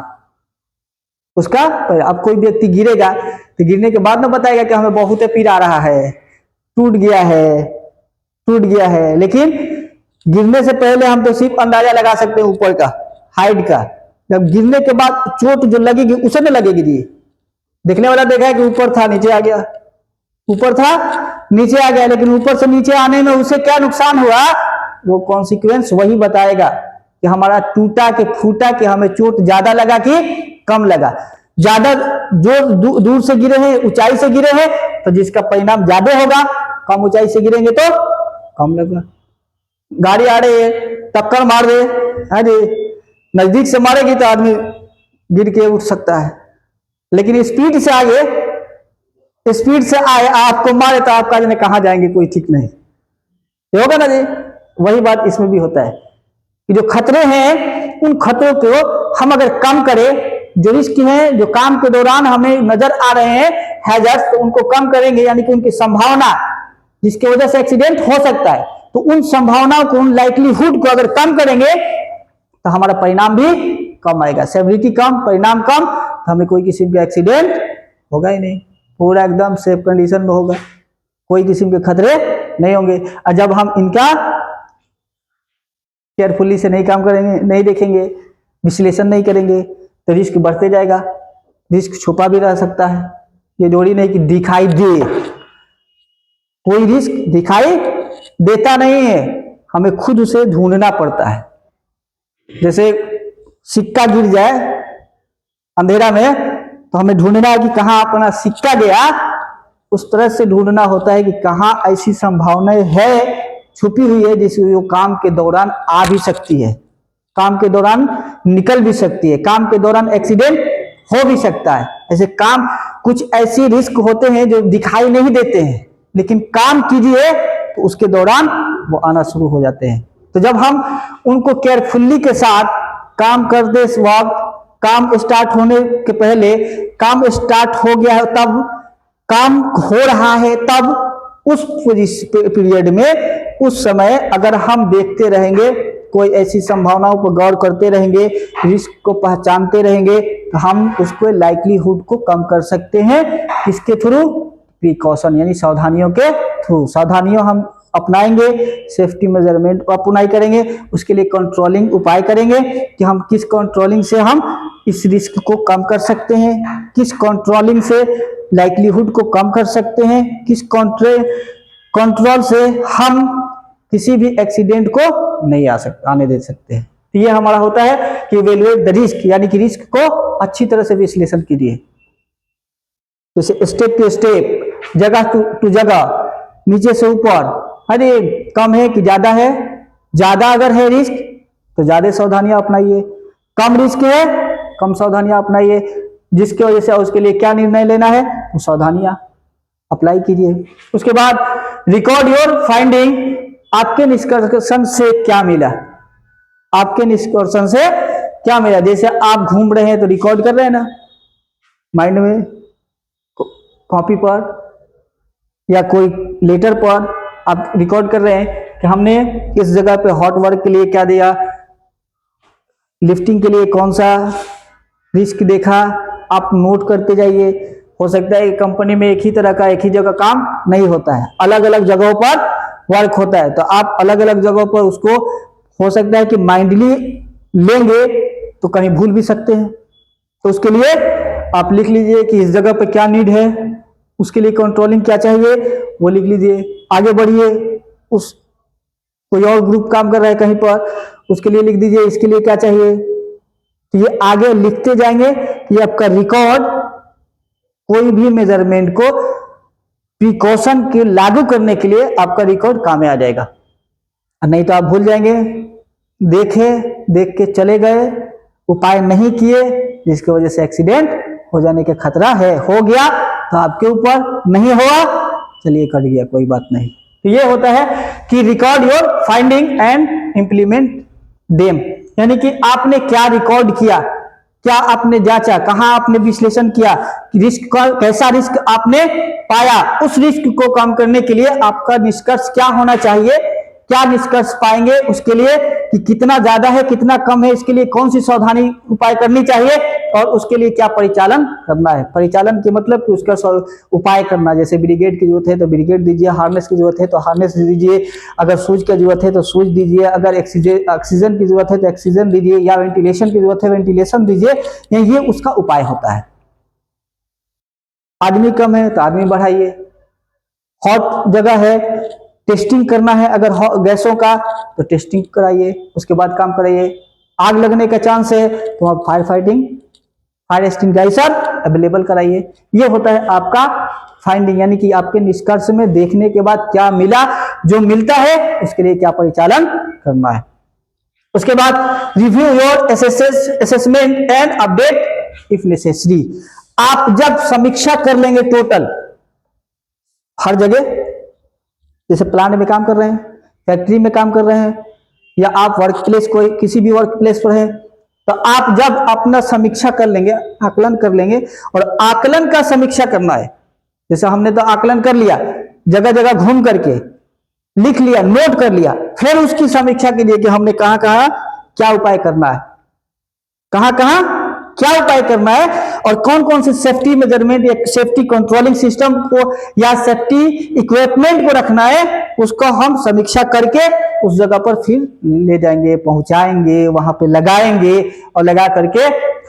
उसका अब कोई व्यक्ति गिरेगा तो गिरने के बाद ना बताएगा कि हमें बहुत पीड़ आ रहा है, टूट गया है, लेकिन गिरने से पहले हम तो सिर्फ अंदाजा लगा सकते हैं ऊपर का, हाइट का, जब गिरने के बाद चोट जो लगेगी उसे न लगेगी जी, देखने वाला देखा है कि ऊपर था नीचे आ गया, ऊपर था नीचे आ गया, लेकिन ऊपर से नीचे आने में उसे क्या नुकसान हुआ, वो कॉन्सिक्वेंस वही बताएगा कि हमारा टूटा कि फूटा, कि हमें चोट ज्यादा लगा कि कम लगा। ज्यादा जो दूर से गिरे हैं, ऊंचाई से गिरे हैं, तो जिसका परिणाम ज्यादा होगा, कम ऊंचाई से गिरेंगे तो कम लगा। गाड़ी आ रही है, टक्कर मार दे, अरे नजदीक से मारेगी तो आदमी गिर के उठ सकता है, लेकिन स्पीड से आगे, स्पीड से आए आपको मारे तो आप जाने कहां जाएंगे, कोई ठीक नहीं, ये होगा ना जी। वही बात इसमें भी होता है कि जो खतरे हैं, उन खतरों को हम अगर कम करें, जो रिस्क हैं, जो काम के दौरान हमें नजर आ रहे हैं हैजर्ड्स, तो उनको कम करेंगे, यानी कि उनकी संभावना जिसकी वजह से एक्सीडेंट हो सकता है, तो उन संभावनाओं को, उन लाइक्लीहुड को अगर कम करेंगे तो हमारा परिणाम भी कम आएगा। सेवरिटी कम, परिणाम कम, तो हमें कोई किस्म का एक्सीडेंट होगा ही नहीं, पूरा एकदम सेफ कंडीशन में होगा, कोई किस्म के खतरे नहीं होंगे। और जब हम इनका केयरफुली से नहीं काम करेंगे, नहीं देखेंगे, विश्लेषण नहीं करेंगे, तो रिस्क बढ़ते जाएगा, रिस्क छुपा भी रह सकता है। ये जोड़ी नहीं कि दिखाई दे, कोई रिस्क दिखाई देता नहीं है, हमें खुद उसे ढूंढना पड़ता है। जैसे सिक्का गिर जाए अंधेरा में, तो हमें ढूंढना है कि कहां अपना सिक्का गया, उस तरह से ढूंढना होता है कि कहां ऐसी संभावनाएं है छुपी हुई है जिस वो काम के दौरान आ भी सकती है, काम के दौरान निकल भी सकती है, काम के दौरान एक्सीडेंट हो भी सकता है। ऐसे काम, कुछ ऐसी रिस्क होते हैं जो दिखाई नहीं देते हैं, लेकिन काम कीजिए तो उसके दौरान वो आना शुरू हो जाते हैं। तो जब हम उनको केयरफुली के साथ काम करते वक्त, काम स्टार्ट होने के पहले, काम स्टार्ट हो गया है तब, काम हो रहा है तब, उस पीरियड में, उस समय अगर हम देखते रहेंगे, कोई ऐसी संभावनाओं पर गौर करते रहेंगे, रिस्क को पहचानते रहेंगे, तो हम उसको लाइक्लीहुड को कम कर सकते हैं। किसके थ्रू? प्रिकॉशन, यानी सावधानियों के थ्रू। सावधानियों हम अपनाएंगे, सेफ्टी मेजरमेंट को अपनाई करेंगे, उसके लिए कंट्रोलिंग उपाय करेंगे कि हम किस कंट्रोलिंग से हम इस रिस्क को कम कर सकते हैं, किस कंट्रोलिंग से लाइक्लीहुड को कम कर सकते हैं, किस कंट्रोल से हम किसी भी एक्सीडेंट को नहीं आने दे सकते हैं। तो ये हमारा होता है कि इवैल्यूएट द रिस्क, यानी कि रिस्क को अच्छी तरह से विश्लेषण कीजिए। जैसे स्टेप टू स्टेप, जगह टू जगह, नीचे से ऊपर, अरे कम है कि ज्यादा है, ज्यादा अगर है रिस्क तो ज्यादा सावधानियां अपनाइए, कम रिस्क है कम सावधानियां अपनाइए, जिसकी वजह से उसके लिए क्या निर्णय लेना है वो सावधानियां अप्लाई कीजिए। उसके बाद रिकॉर्ड योर फाइंडिंग, आपके निष्कर्षण से क्या मिला, आपके निष्कर्षण से क्या मिला। जैसे आप घूम रहे हैं तो रिकॉर्ड कर रहे हैं ना, माइंड में, कॉपी पर या कोई लेटर पर आप रिकॉर्ड कर रहे हैं कि हमने इस जगह पे हॉट वर्क के लिए क्या दिया, लिफ्टिंग के लिए कौन सा रिस्क देखा, आप नोट करते जाइए। हो सकता है कंपनी में एक ही तरह का, एक ही जगह काम नहीं होता है, अलग अलग जगहों पर वर्क होता है, तो आप अलग अलग जगहों पर उसको, हो सकता है कि माइंडली लेंगे तो कहीं भूल भी सकते हैं, तो उसके लिए आप लिख लीजिए कि इस जगह पर क्या नीड है, उसके लिए कंट्रोलिंग क्या चाहिए वो लिख लीजिए। आगे बढ़िए, उस कोई और ग्रुप काम कर रहा है कहीं पर, उसके लिए लिख दीजिए इसके लिए क्या चाहिए। तो ये आगे लिखते जाएंगे कि आपका रिकॉर्ड कोई भी मेजरमेंट को प्रिकॉशन के लागू करने के लिए आपका रिकॉर्ड काम में आ जाएगा, नहीं तो आप भूल जाएंगे, देख के चले गए, उपाय नहीं किए, जिसकी वजह से एक्सीडेंट हो जाने का खतरा है। हो गया तो आपके ऊपर, नहीं हुआ चलिए कट गया, कोई बात नहीं। तो ये होता है कि record your finding and implement them, यानी कि आपने क्या रिकॉर्ड किया, क्या आपने जांचा, कहां आपने विश्लेषण किया, रिस्क का कैसा रिस्क आपने पाया, उस रिस्क को कम करने के लिए आपका निष्कर्ष क्या होना चाहिए, क्या निष्कर्ष पाएंगे उसके लिए, कि कितना ज्यादा है कितना कम है, इसके लिए कौन सी सावधानी उपाय करनी चाहिए, और उसके लिए क्या परिचालन करना है। परिचालन के मतलब कि उसका उपाय करना, जैसे ब्रिगेड की जरूरत है तो ब्रिगेड दीजिए, हार्नेस की जरूरत है तो हार्नेस दीजिए, अगर सूज की जरूरत है तो सूज दीजिए, अगर ऑक्सीजन की जरूरत है तो ऑक्सीजन दीजिए, या वेंटिलेशन की जरूरत है वेंटिलेशन दीजिए, ये उसका उपाय होता है। आदमी कम है तो आदमी बढ़ाइए। हॉट जगह है, टेस्टिंग करना है अगर गैसों का तो टेस्टिंग कराइए, उसके बाद काम कराइए। आग लगने का चांस है तो आप फायर एक्सटिंग्विशर अवेलेबल कराइए। ये होता है आपका फाइंडिंग, यानी कि आपके निष्कर्ष में देखने के बाद क्या मिला, जो मिलता है उसके लिए क्या परिचालन करना है। उसके बाद review your assessment and update if necessary. आप जब समीक्षा कर लेंगे टोटल हर जगह, जैसे प्लांट में काम कर रहे हैं, फैक्ट्री में काम कर रहे हैं, या आप वर्क प्लेस कोई किसी भी वर्क प्लेस पर है, तो आप जब अपना समीक्षा कर लेंगे, आकलन कर लेंगे, और आकलन का समीक्षा करना है। जैसे हमने तो आकलन कर लिया, जगह जगह घूम करके लिख लिया, नोट कर लिया, फिर उसकी समीक्षा कीजिए कि हमने कहां कहां क्या उपाय करना है, कहां कहां क्या उपाय करना है, और कौन कौन से सेफ्टी मेजरमेंट या सेफ्टी कंट्रोलिंग सिस्टम को या सेफ्टी इक्विपमेंट को रखना है, उसको हम समीक्षा करके उस जगह पर फिर ले जाएंगे, पहुंचाएंगे, वहां पे लगाएंगे, और लगा करके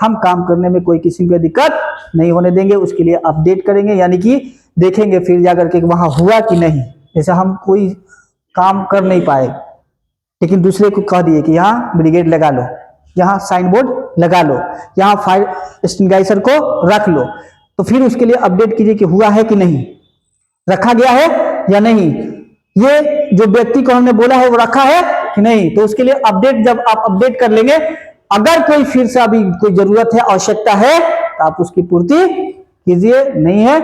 हम काम करने में कोई किसी को दिक्कत नहीं होने देंगे। उसके लिए अपडेट करेंगे, यानी कि देखेंगे फिर जाकर के वहां हुआ कि नहीं। जैसे हम कोई काम कर नहीं पाए लेकिन दूसरे को कह दिए कि यहाँ ब्रिगेड लगा लो, यहाँ साइन बोर्ड लगा लो, यहाँ फायर एक्सटिंग्विशर को रख लो, तो फिर उसके लिए अपडेट कीजिए कि हुआ है कि नहीं, रखा गया है या नहीं, ये जो व्यक्ति को हमने बोला है वो रखा है कि नहीं। तो उसके लिए अपडेट जब आप अपडेट कर लेंगे, अगर कोई फिर से अभी कोई जरूरत है, आवश्यकता है, तो आप उसकी पूर्ति कीजिए, नहीं है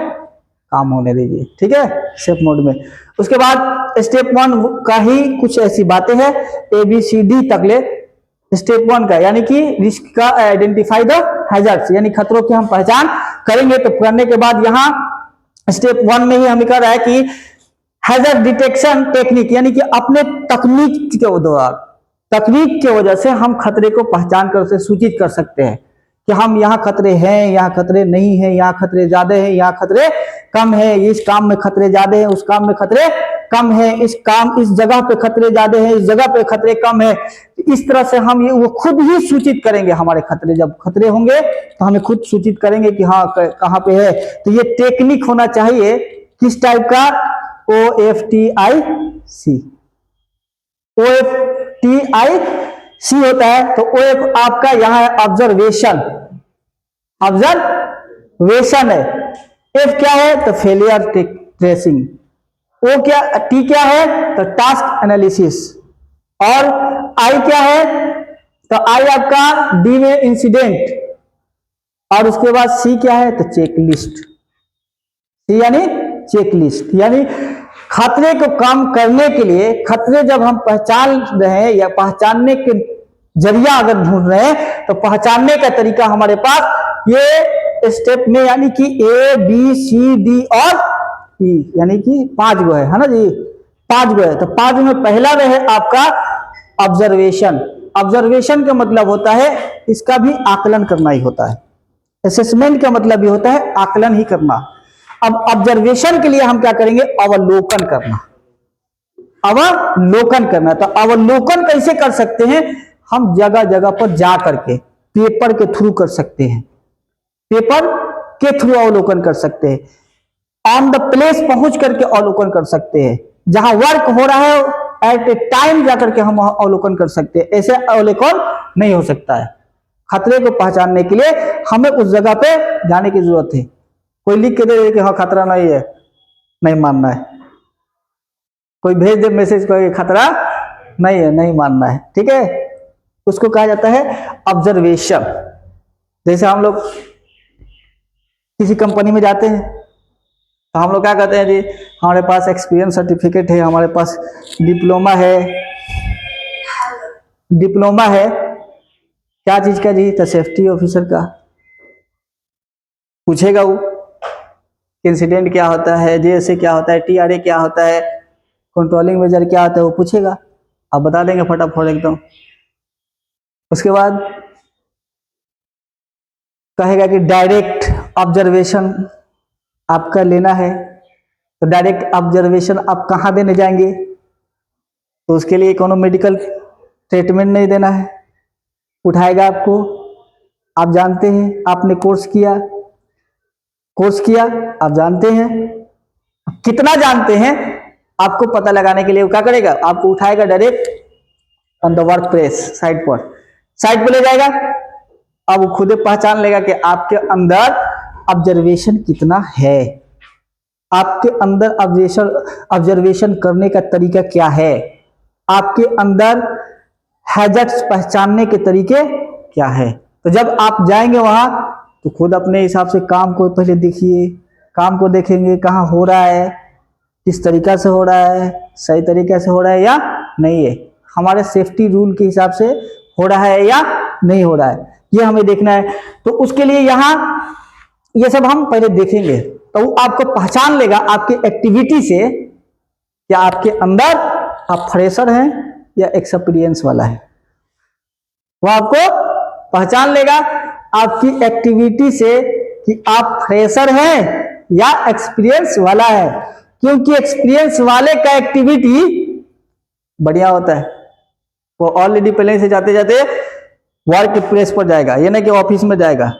काम होने दीजिए, ठीक है, सेफ मोड में। उसके बाद स्टेप 1 का ही कुछ ऐसी बातें हैं, ABCD तक ले स्टेप 1 का, यानी कि रिस्क का आइडेंटिफाई द हैजर्ड्स, यानी खतरों की हम पहचान करेंगे। तो करने के बाद यहाँ स्टेप 1 में ही हम कह रहा है कि हैजर्ड डिटेक्शन टेक्निक, यानी कि अपने तकनीक के द्वारा, तकनीक की वजह से हम खतरे को पहचान कर से सूचित कर सकते हैं कि हम यहाँ खतरे हैं, यहाँ खतरे नहीं है, यहाँ खतरे ज्यादा है, यहाँ खतरे कम है, इस काम में खतरे ज्यादा है, उस काम में खतरे कम है, इस जगह पे खतरे ज्यादा है, इस जगह पे खतरे कम है। इस तरह से हम वो खुद ही सूचित करेंगे हमारे खतरे, जब खतरे होंगे तो हमें खुद सूचित करेंगे कि हाँ कहाँ पे है। तो ये टेक्निक होना चाहिए किस टाइप का, OFTIC, OFTIC होता है। तो OF आपका यहाँ है ऑब्जर्वेशन, ऑब्जर्वेशन है। F क्या है, तो फेलियर ट्रेसिंग। O क्या, T क्या है, तो टास्क एनालिसिस। और I क्या है, तो I आपका D में इंसिडेंट। और उसके बाद C क्या है, तो चेकलिस्ट। C यानी चेकलिस्ट, यानी खतरे को कम करने के लिए, खतरे जब हम पहचान रहे हैं या पहचानने के जरिया अगर ढूंढ रहे हैं, तो पहचानने का तरीका हमारे पास ये स्टेप में, यानी कि ABCD और E, यानी कि 5 गो है ना जी, 5 गो है। तो 5 में पहला रहे आपका ऑब्जर्वेशन। ऑब्जर्वेशन का मतलब होता है, इसका भी आकलन करना ही होता है। असेसमेंट का मतलब भी होता है आकलन ही करना। अब ऑब्जर्वेशन के लिए हम क्या करेंगे, अवलोकन करना, अवलोकन करना। तो अवलोकन कैसे कर सकते हैं, हम जगह जगह पर जा करके पेपर के थ्रू कर सकते हैं, पेपर के थ्रू अवलोकन कर सकते हैं, ऑन द प्लेस पहुंच करके अवलोकन कर सकते हैं, जहां वर्क हो रहा है एट ए टाइम जाकर के हम अवलोकन कर सकते हैं। ऐसे अवलोकन नहीं हो सकता है। खतरे को पहचानने के लिए हमें उस जगह पे जाने की जरूरत है। कोई लिख के दे कि हाँ खतरा नहीं है, नहीं मानना है। कोई भेज दे मैसेज कोई खतरा नहीं है, नहीं मानना है, ठीक है। उसको कहा जाता है ऑब्जर्वेशन। जैसे हम लोग किसी कंपनी में जाते हैं तो हम लोग क्या कहते हैं जी, हमारे पास एक्सपीरियंस सर्टिफिकेट है, हमारे पास डिप्लोमा है। डिप्लोमा है क्या चीज का जी, तो सेफ्टी ऑफिसर का। पूछेगा वो इंसिडेंट क्या होता है, JSA क्या होता है, TRA क्या होता है, कंट्रोलिंग मेजर क्या होता है, वो पूछेगा, आप बता देंगे फटाफट एकदम। उसके बाद कहेगा कि डायरेक्ट ऑब्जर्वेशन आपका लेना है। तो डायरेक्ट ऑब्जर्वेशन आप कहाँ देने जाएंगे, तो उसके लिए कोनो मेडिकल ट्रीटमेंट नहीं देना है, उठाएगा आपको। आप जानते हैं, आपने कोर्स किया, कोर्स किया, आप जानते हैं। कितना जानते हैं आपको पता लगाने के लिए वो क्या करेगा, आपको उठाएगा direct on the work place, site पर ले जाएगा। अब वो खुद पहचान लेगा कि आपके अंदर ऑब्जर्वेशन कितना है, आपके अंदर ऑब्जर्वेशन करने का तरीका क्या है, आपके अंदर हैजर्ड्स पहचानने के तरीके क्या है। तो जब आप जाएंगे वहां तो खुद अपने हिसाब से काम को पहले देखिए, काम को देखेंगे कहाँ हो रहा है, किस तरीका से हो रहा है, सही तरीके से हो रहा है या नहीं है, हमारे सेफ्टी रूल के हिसाब से हो रहा है या नहीं हो रहा है, ये हमें देखना है। तो उसके लिए यहाँ ये सब हम पहले देखेंगे, तो वो आपको पहचान लेगा आपकी एक्टिविटी से कि आपके अंदर आप फ्रेशर हैं या एक्सपीरियंस वाला है। वो आपको पहचान लेगा आपकी एक्टिविटी से कि आप फ्रेशर हैं या एक्सपीरियंस वाला है, क्योंकि एक्सपीरियंस वाले का एक्टिविटी बढ़िया होता है। वो ऑलरेडी पहले से जाते जाते वर्क प्लेस पर जाएगा, ये नहीं कि ऑफिस में जाएगा,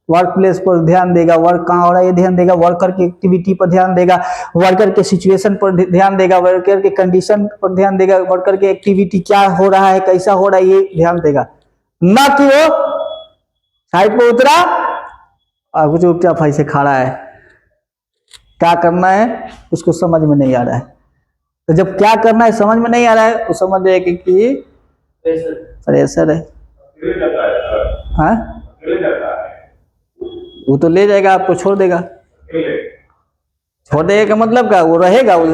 वर्क प्लेस पर ध्यान देगा, वर्क कहाँ हो रहा है ये ध्यान देगा, वर्कर की एक्टिविटी पर ध्यान देगा, वर्कर के सिचुएशन पर ध्यान देगा, वर्कर के कंडीशन पर ध्यान देगा, वर्कर की एक्टिविटी क्या हो रहा है, कैसा हो रहा है ये ध्यान देगा। ना कि वो साइड पर उतरा और कुछ चुपचाप ऐसे खड़ा है, क्या करना है उसको समझ में नहीं आ रहा है। तो जब क्या करना है समझ में नहीं आ रहा है तो समझ जाएगा कि प्रेशर है। हाँ, वो तो ले जाएगा, आपको छोड़ देगा। छोड़ देगा का मतलब क्या, वो रहेगा वो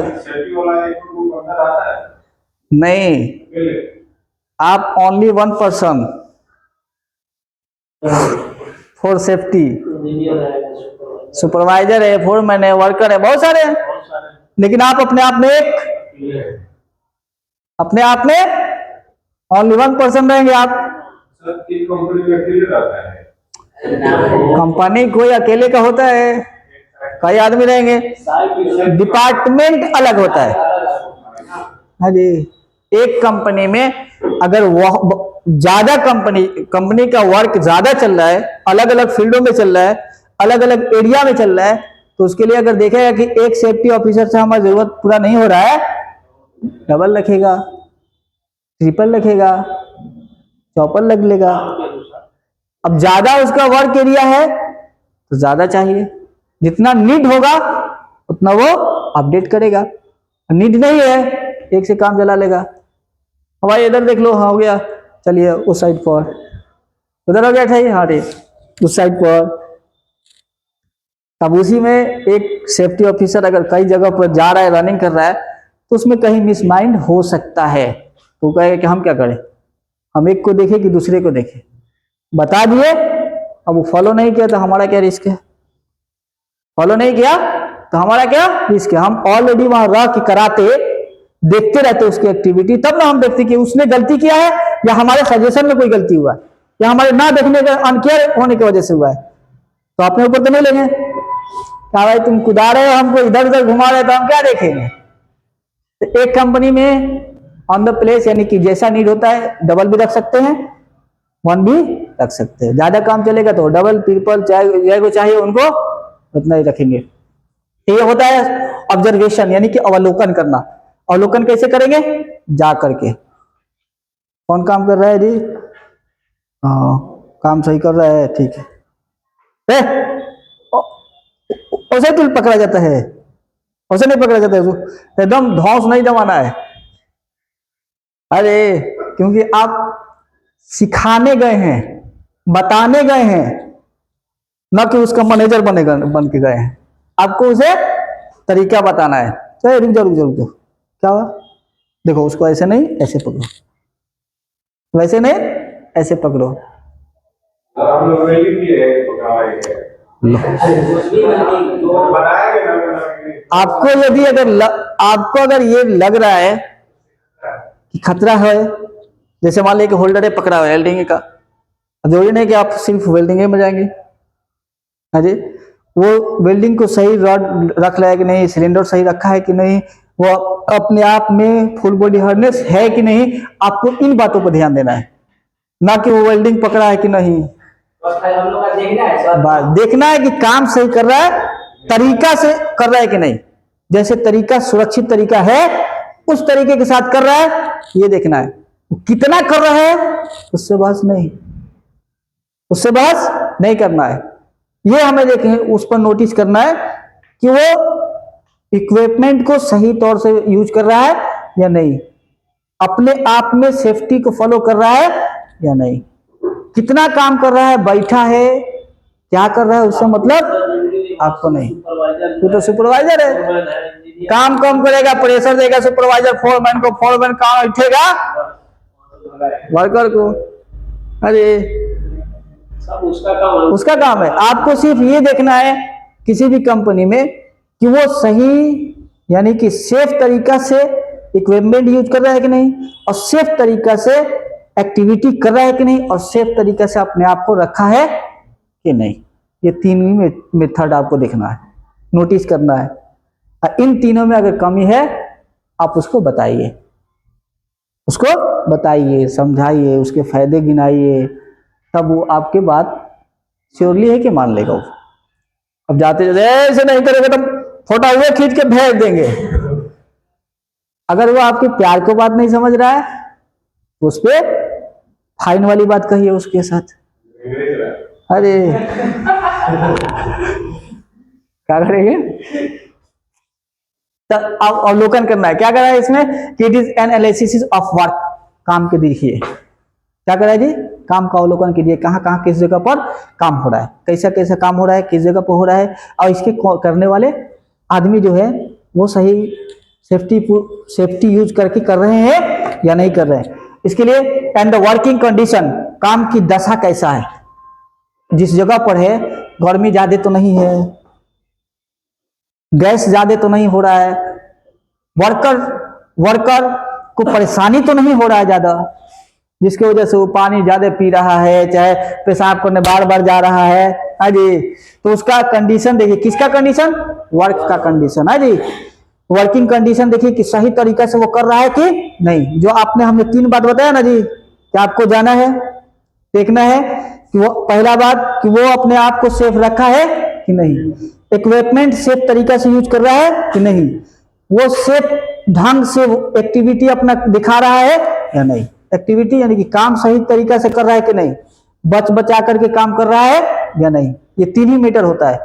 नहीं, आप only one person for safety, supervisor है, फोरमैन है, वर्कर है, बहुत सारे हैं, लेकिन आप अपने आप में ओनली वन पर्सन रहेंगे। आप कंपनी कोई अकेले का होता है, कई आदमी रहेंगे, डिपार्टमेंट अलग होता है। हाँ जी, एक कंपनी में अगर वह ज्यादा कंपनी का वर्क ज्यादा चल रहा है, अलग अलग फील्डों में चल रहा है, अलग अलग एरिया में चल रहा है, तो उसके लिए अगर देखेगा कि एक सेफ्टी ऑफिसर से हमारी जरूरत पूरा नहीं हो रहा है, डबल रखेगा, ट्रिपल रखेगा, चौपल रख लेगा। अब ज्यादा उसका वर्क एरिया है तो ज्यादा चाहिए, जितना नीड होगा उतना वो अपडेट करेगा, नीड नहीं है एक से काम चला लेगा। हमारे इधर देख लो, हाँ हो गया, चलिए उस साइड पर, उधर हो गया था, हाँ रे उस साइड पर। तब उसी में एक सेफ्टी ऑफिसर अगर कई जगह पर जा रहा है, रनिंग कर रहा है, तो उसमें कहीं मिस माइंड हो सकता है, तो कहेगा कि हम क्या करें, हम एक को देखें कि दूसरे को देखें, बता दिए, अब वो फॉलो नहीं किया तो हमारा क्या रिस्क है, फॉलो नहीं किया तो हमारा क्या रिस्क है। हम ऑलरेडी वहां रह के कराते, देखते रहते उसकी एक्टिविटी, तब ना हम देखते कि उसने गलती किया है या हमारे सजेशन में कोई गलती हुआ है या हमारे ना देखने का अनकेयर होने की वजह से हुआ है, तो अपने ऊपर तो नहीं लेंगे। क्या भाई तुम कुदा रहे हो, हमको इधर उधर घुमा रहे तो हम क्या देखेंगे। तो एक कंपनी में ऑन द प्लेस, यानी कि जैसा नीड होता है डबल भी रख सकते हैं, वन भी रख सकते हैं। ज्यादा काम चलेगा तो डबल, ट्रिपल, चाहे चाहिए उनको उतना ही रखेंगे। ये होता है ऑब्जर्वेशन, यानी कि अवलोकन करना। अवलोकन कैसे करेंगे, जा करके। कौन काम कर रहा है जी, हाँ काम सही कर रहा है, ठीक है, उसे तो पकड़ा जाता है, उसे नहीं पकड़ा जाता है, एकदम धौंस नहीं जमाना है। अरे क्योंकि आप सिखाने गए हैं, बताने गए हैं, ना कि उसका मैनेजर बन के गए हैं। आपको उसे तरीका बताना है। चलो रुक जाओ, क्या हुआ, देखो उसको ऐसे नहीं ऐसे पकड़ो, वैसे नहीं ऐसे पकड़ो। आपको यदि आपको अगर ये लग रहा है कि खतरा है, जैसे मान लीजिए कि होल्डर है पकड़ा हुआ है वेल्डिंग का, जरूरी नहीं कि आप सिर्फ वेल्डिंग में जाएंगे। हाँ जी, वो वेल्डिंग को सही रॉड रख रहा है कि नहीं, सिलेंडर सही रखा है कि नहीं, वो अपने आप में फुल बॉडी हार्नेस है कि नहीं, आपको इन बातों पर ध्यान देना है, ना कि वो वेल्डिंग पकड़ा है कि नहीं। देखना है कि काम सही कर रहा है तरीका से कर रहा है कि नहीं, जैसे तरीका सुरक्षित तरीका है उस तरीके के साथ कर रहा है, ये देखना है। कितना कर रहा है उससे बहस नहीं, उससे बहस नहीं करना है। ये हमें देखें, उस पर नोटिस करना है कि वो इक्विपमेंट को सही तौर से यूज कर रहा है या नहीं, अपने आप में सेफ्टी को फॉलो कर रहा है या नहीं, कितना काम कर रहा है, बैठा है, क्या कर रहा है, उससे मतलब आपको नहीं। वो तो सुपरवाइजर है, काम कम करेगा, प्रेशर देगा सुपरवाइजर फोरमैन को, फोरमैन काम उठेगा वर्कर को। अरे सब उसका काम है। आपको सिर्फ ये देखना है किसी भी कंपनी में कि वो सही यानी कि सेफ तरीका से इक्विपमेंट यूज कर रहा है कि नहीं, और सेफ तरीका से एक्टिविटी कर रहा है कि नहीं, और सेफ तरीका से अपने आप को रखा है कि नहीं। ये तीन ही मेथड आपको देखना है, नोटिस करना है। इन तीनों में अगर कमी है आप उसको बताइए, उसको बताइए, समझाइए, उसके फायदे गिनाइए, तब वो आपके बात श्योरली है कि मान लेगा वो। अब जाते जाते ऐसे नहीं करेगा तो फोटा हुए खींच के भेज देंगे। अगर वो आपके प्यार को बात नहीं समझ रहा है तो उस पर फाइन वाली बात कहिए उसके साथ। अरे क्या करेंगे, अवलोकन करना है। क्या कर रहा है इसमें कि it is an analysis of work, काम के देखिए क्या कर रहा है जी, काम का अवलोकन कीजिए, कहाँ कहाँ किस जगह पर काम हो रहा है, कैसा कैसा काम हो रहा है, किस जगह पर हो रहा है, और इसके करने वाले आदमी जो है वो सही सेफ्टी यूज करके कर रहे हैं या नहीं कर रहे हैं। इसके लिए एंड द वर्किंग कंडीशन, काम की दशा कैसा है, जिस जगह पर है गर्मी ज्यादा तो नहीं है, गैस ज्यादा तो नहीं हो रहा है, वर्कर को परेशानी तो नहीं हो रहा है ज्यादा, जिसकी वजह से वो पानी ज्यादा पी रहा है, चाहे पेशाब करने बार बार जा रहा है। हाँ जी, तो उसका कंडीशन देखिए, किसका कंडीशन, वर्क का कंडीशन। हाँ जी, वर्किंग कंडीशन देखिए कि सही तरीके से वो कर रहा है कि नहीं। जो आपने हमने तीन बात बताया ना जी, कि आपको जाना है, देखना है कि वो पहला बात कि वो अपने आप को सेफ रखा है कि नहीं, इक्विपमेंट सेफ तरीका से यूज कर रहा है कि नहीं, वो सेफ ढंग से एक्टिविटी अपना दिखा रहा है या नहीं, एक्टिविटी यानी कि काम सही तरीका से कर रहा है कि नहीं, बच बचा करके काम कर रहा है या नहीं। ये 3 ही मीटर होता है।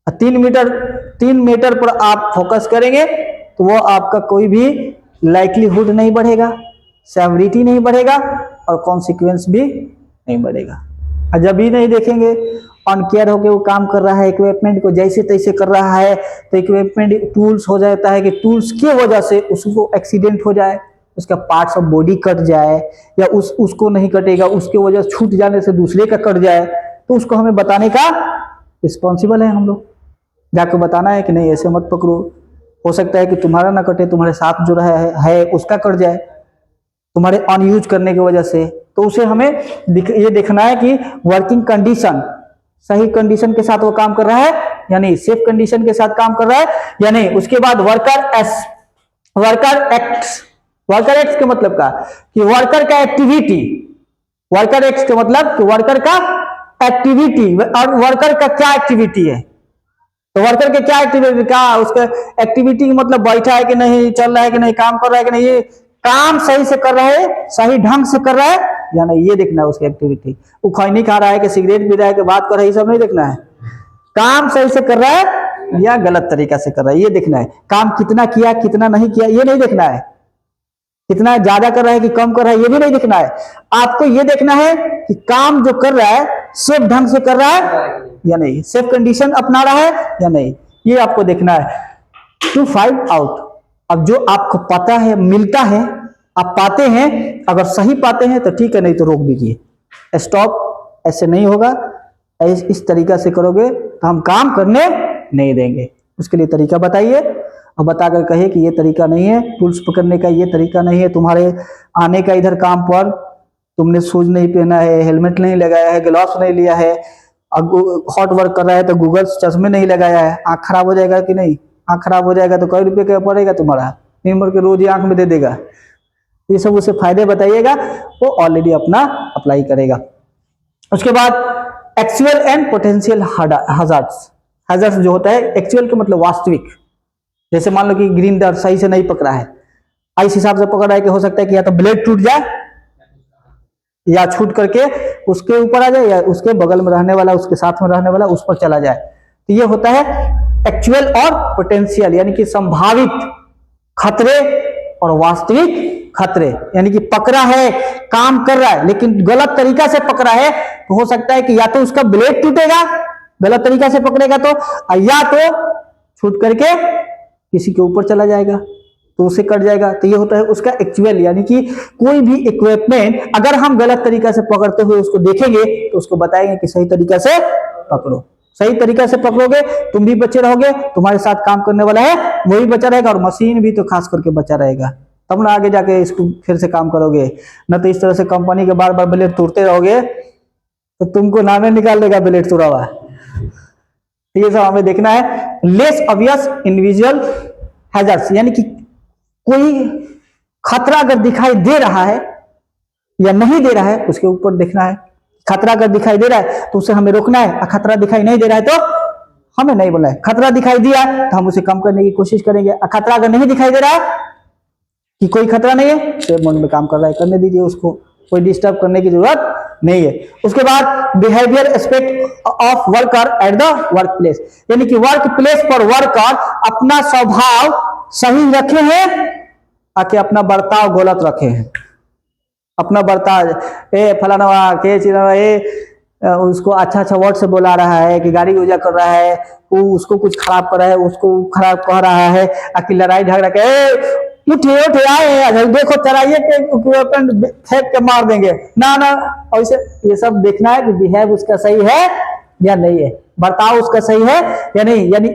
3 मीटर पर आप फोकस करेंगे तो वो आपका कोई भी लाइक्लीहुड नहीं बढ़ेगा, सेवरिटी नहीं बढ़ेगा, और कॉन्सिक्वेंस भी नहीं बढ़ेगा। और जब भी नहीं देखेंगे अनकेयर होकर वो काम कर रहा है, इक्विपमेंट को जैसे तैसे कर रहा है, तो इक्विपमेंट टूल्स हो जाता है कि टूल्स की वजह से उसको एक्सीडेंट हो जाए, उसका पार्ट्स ऑफ बॉडी कट जाए, या उसको नहीं कटेगा, उसके वजह से छूट जाने से दूसरे का कट जाए, तो उसको हमें बताने का रिस्पॉन्सिबल है हम लोग। जाकर बताना है कि नहीं ऐसे मत पकड़ो, हो सकता है कि तुम्हारा ना कटे, तुम्हारे साथ जो रहा है उसका कट जाए तुम्हारे अनयूज करने की वजह से। तो उसे हमें ये देखना है कि वर्किंग कंडीशन सही कंडीशन के साथ वो काम कर रहा है या नहीं, सेफ कंडीशन के साथ काम कर रहा है या नहीं। उसके बाद वर्कर एक्ट्स के मतलब का कि वर्कर का एक्टिविटी, वर्कर एक्ट्स के मतलब कि वर्कर का एक्टिविटी, और वर्कर का क्या एक्टिविटी है, तो वर्कर के क्या एक्टिविटी का, उसका एक्टिविटी मतलब बैठा है कि नहीं, चल रहा है कि नहीं, काम कर रहा है कि नहीं, ये काम सही से कर रहा है, सही ढंग से कर रहा है या नहीं, ये देखना है उसकी एक्टिविटी। वो खैनी खा रहा है कि सिगरेट पी रहा है कि बात कर रहा है, ये सब नहीं देखना है। काम सही से कर रहा है या गलत तरीका से कर रहा है, ये देखना है। काम कितना किया कितना नहीं किया ये नहीं देखना है, कितना ज्यादा कर रहा है कि कम कर रहा है ये भी नहीं देखना है। आपको ये देखना है कि काम जो कर रहा है सेफ ढंग से कर रहा है या नहीं, सेफ कंडीशन अपना रहा है या नहीं, ये आपको देखना है टू फाइंड आउट। अब जो आपको पता है, मिलता है, आप पाते हैं, अगर सही पाते हैं तो ठीक है, नहीं तो रोक दीजिए, स्टॉप, ऐसे नहीं होगा, इस तरीका से करोगे तो हम काम करने नहीं देंगे। उसके लिए तरीका बताइए और बताकर कहे कि ये तरीका नहीं है, टूल्स पकड़ने का ये तरीका नहीं है, तुम्हारे आने का इधर काम पर तुमने शूज नहीं पहना है, हेलमेट नहीं लगाया है, ग्लव्स नहीं लिया है, हॉट वर्क कर रहा है तो गूगल्स चश्मे नहीं लगाया है, आंख खराब हो जाएगा कि नहीं, आंख खराब हो जाएगा तो कई रुपए का पड़ेगा तुम्हारा, मेंबर के रोज ही आंख में दे देगा। ये सब उसे फायदे बताइएगा, वो ऑलरेडी अपना अप्लाई करेगा। उसके बाद actual and potential hazards, hazards जो होता है एक्चुअल के मतलब वास्तविक, जैसे मान लो कि ग्रीन डॉट सही से नहीं पकड़ा है, इस हिसाब से पकड़ा है कि हो सकता है कि या तो ब्लेड टूट जाए या छूट करके उसके ऊपर आ जाए या उसके बगल में रहने वाला, उसके साथ में रहने वाला उस पर चला जाए। तो ये होता है एक्चुअल और पोटेंशियल, यानी कि संभावित खतरे और वास्तविक खतरे। यानी कि पकड़ा है, काम कर रहा है, लेकिन गलत तरीका से पकड़ा है तो हो सकता है कि या तो उसका ब्लेड टूटेगा गलत तरीका से पकड़ेगा तो, या तो छूट करके किसी के ऊपर चला जाएगा तो उसे कट जाएगा। तो ये होता है उसका एक्चुअल, यानी कि कोई भी इक्विपमेंट अगर हम गलत तरीका से पकड़ते हुए उसको देखेंगे तो उसको बताएंगे कि सही तरीका से पकड़ो। सही तरीका से पकड़ोगे तुम भी बचे रहोगे, तुम्हारे साथ काम करने वाला है वो भी बचा रहेगा, और मशीन भी तो खास करके बचा रहेगा, तब ना आगे जाके इसको फिर से काम करोगे। न तो इस तरह से कंपनी के बार बार ब्लेड तोड़ते रहोगे तो तुमको नामे निकाल देगा ब्लेड तोड़ा हुआ। ये सब हमें देखना है। लेस ऑब्वियस इंडिविजुअल हैजर्ड्स, यानी कि कोई खतरा अगर दिखाई दे रहा है या नहीं दे रहा है उसके ऊपर देखना है। खतरा अगर दिखाई दे रहा है तो उसे हमें रोकना है, खतरा दिखाई नहीं दे रहा है तो हमें नहीं बोलना है। खतरा दिखाई दिया तो हम उसे कम करने की कोशिश करेंगे, खतरा अगर नहीं दिखाई दे रहा है कि कोई खतरा नहीं है तो मोड में काम कर रहा है, करने दीजिए उसको, कोई डिस्टर्ब करने की जरूरत नहीं है। उसके बाद behaviour aspect of worker at the work place, यानी कि वर्क प्लेस पर वर्कर अपना स्वभाव सही रखे हैं आके अपना बर्ताव गलत रखे हैं। अपना बर्ताव फलाना के चिना उसको अच्छा अच्छा वर्ड से बोला रहा है कि गाड़ी यूजा कर रहा है, वो उसको कुछ खराब कर रहा है, उसको खराब कह रहा है, आखिर लड़ाई झगड़ा के उठे आए देखो चलाइए के फेंक के मार देंगे ना ना। और ये सब देखना है कि बिहेव उसका सही है या नहीं है, बर्ताव उसका सही है या नहीं, यानी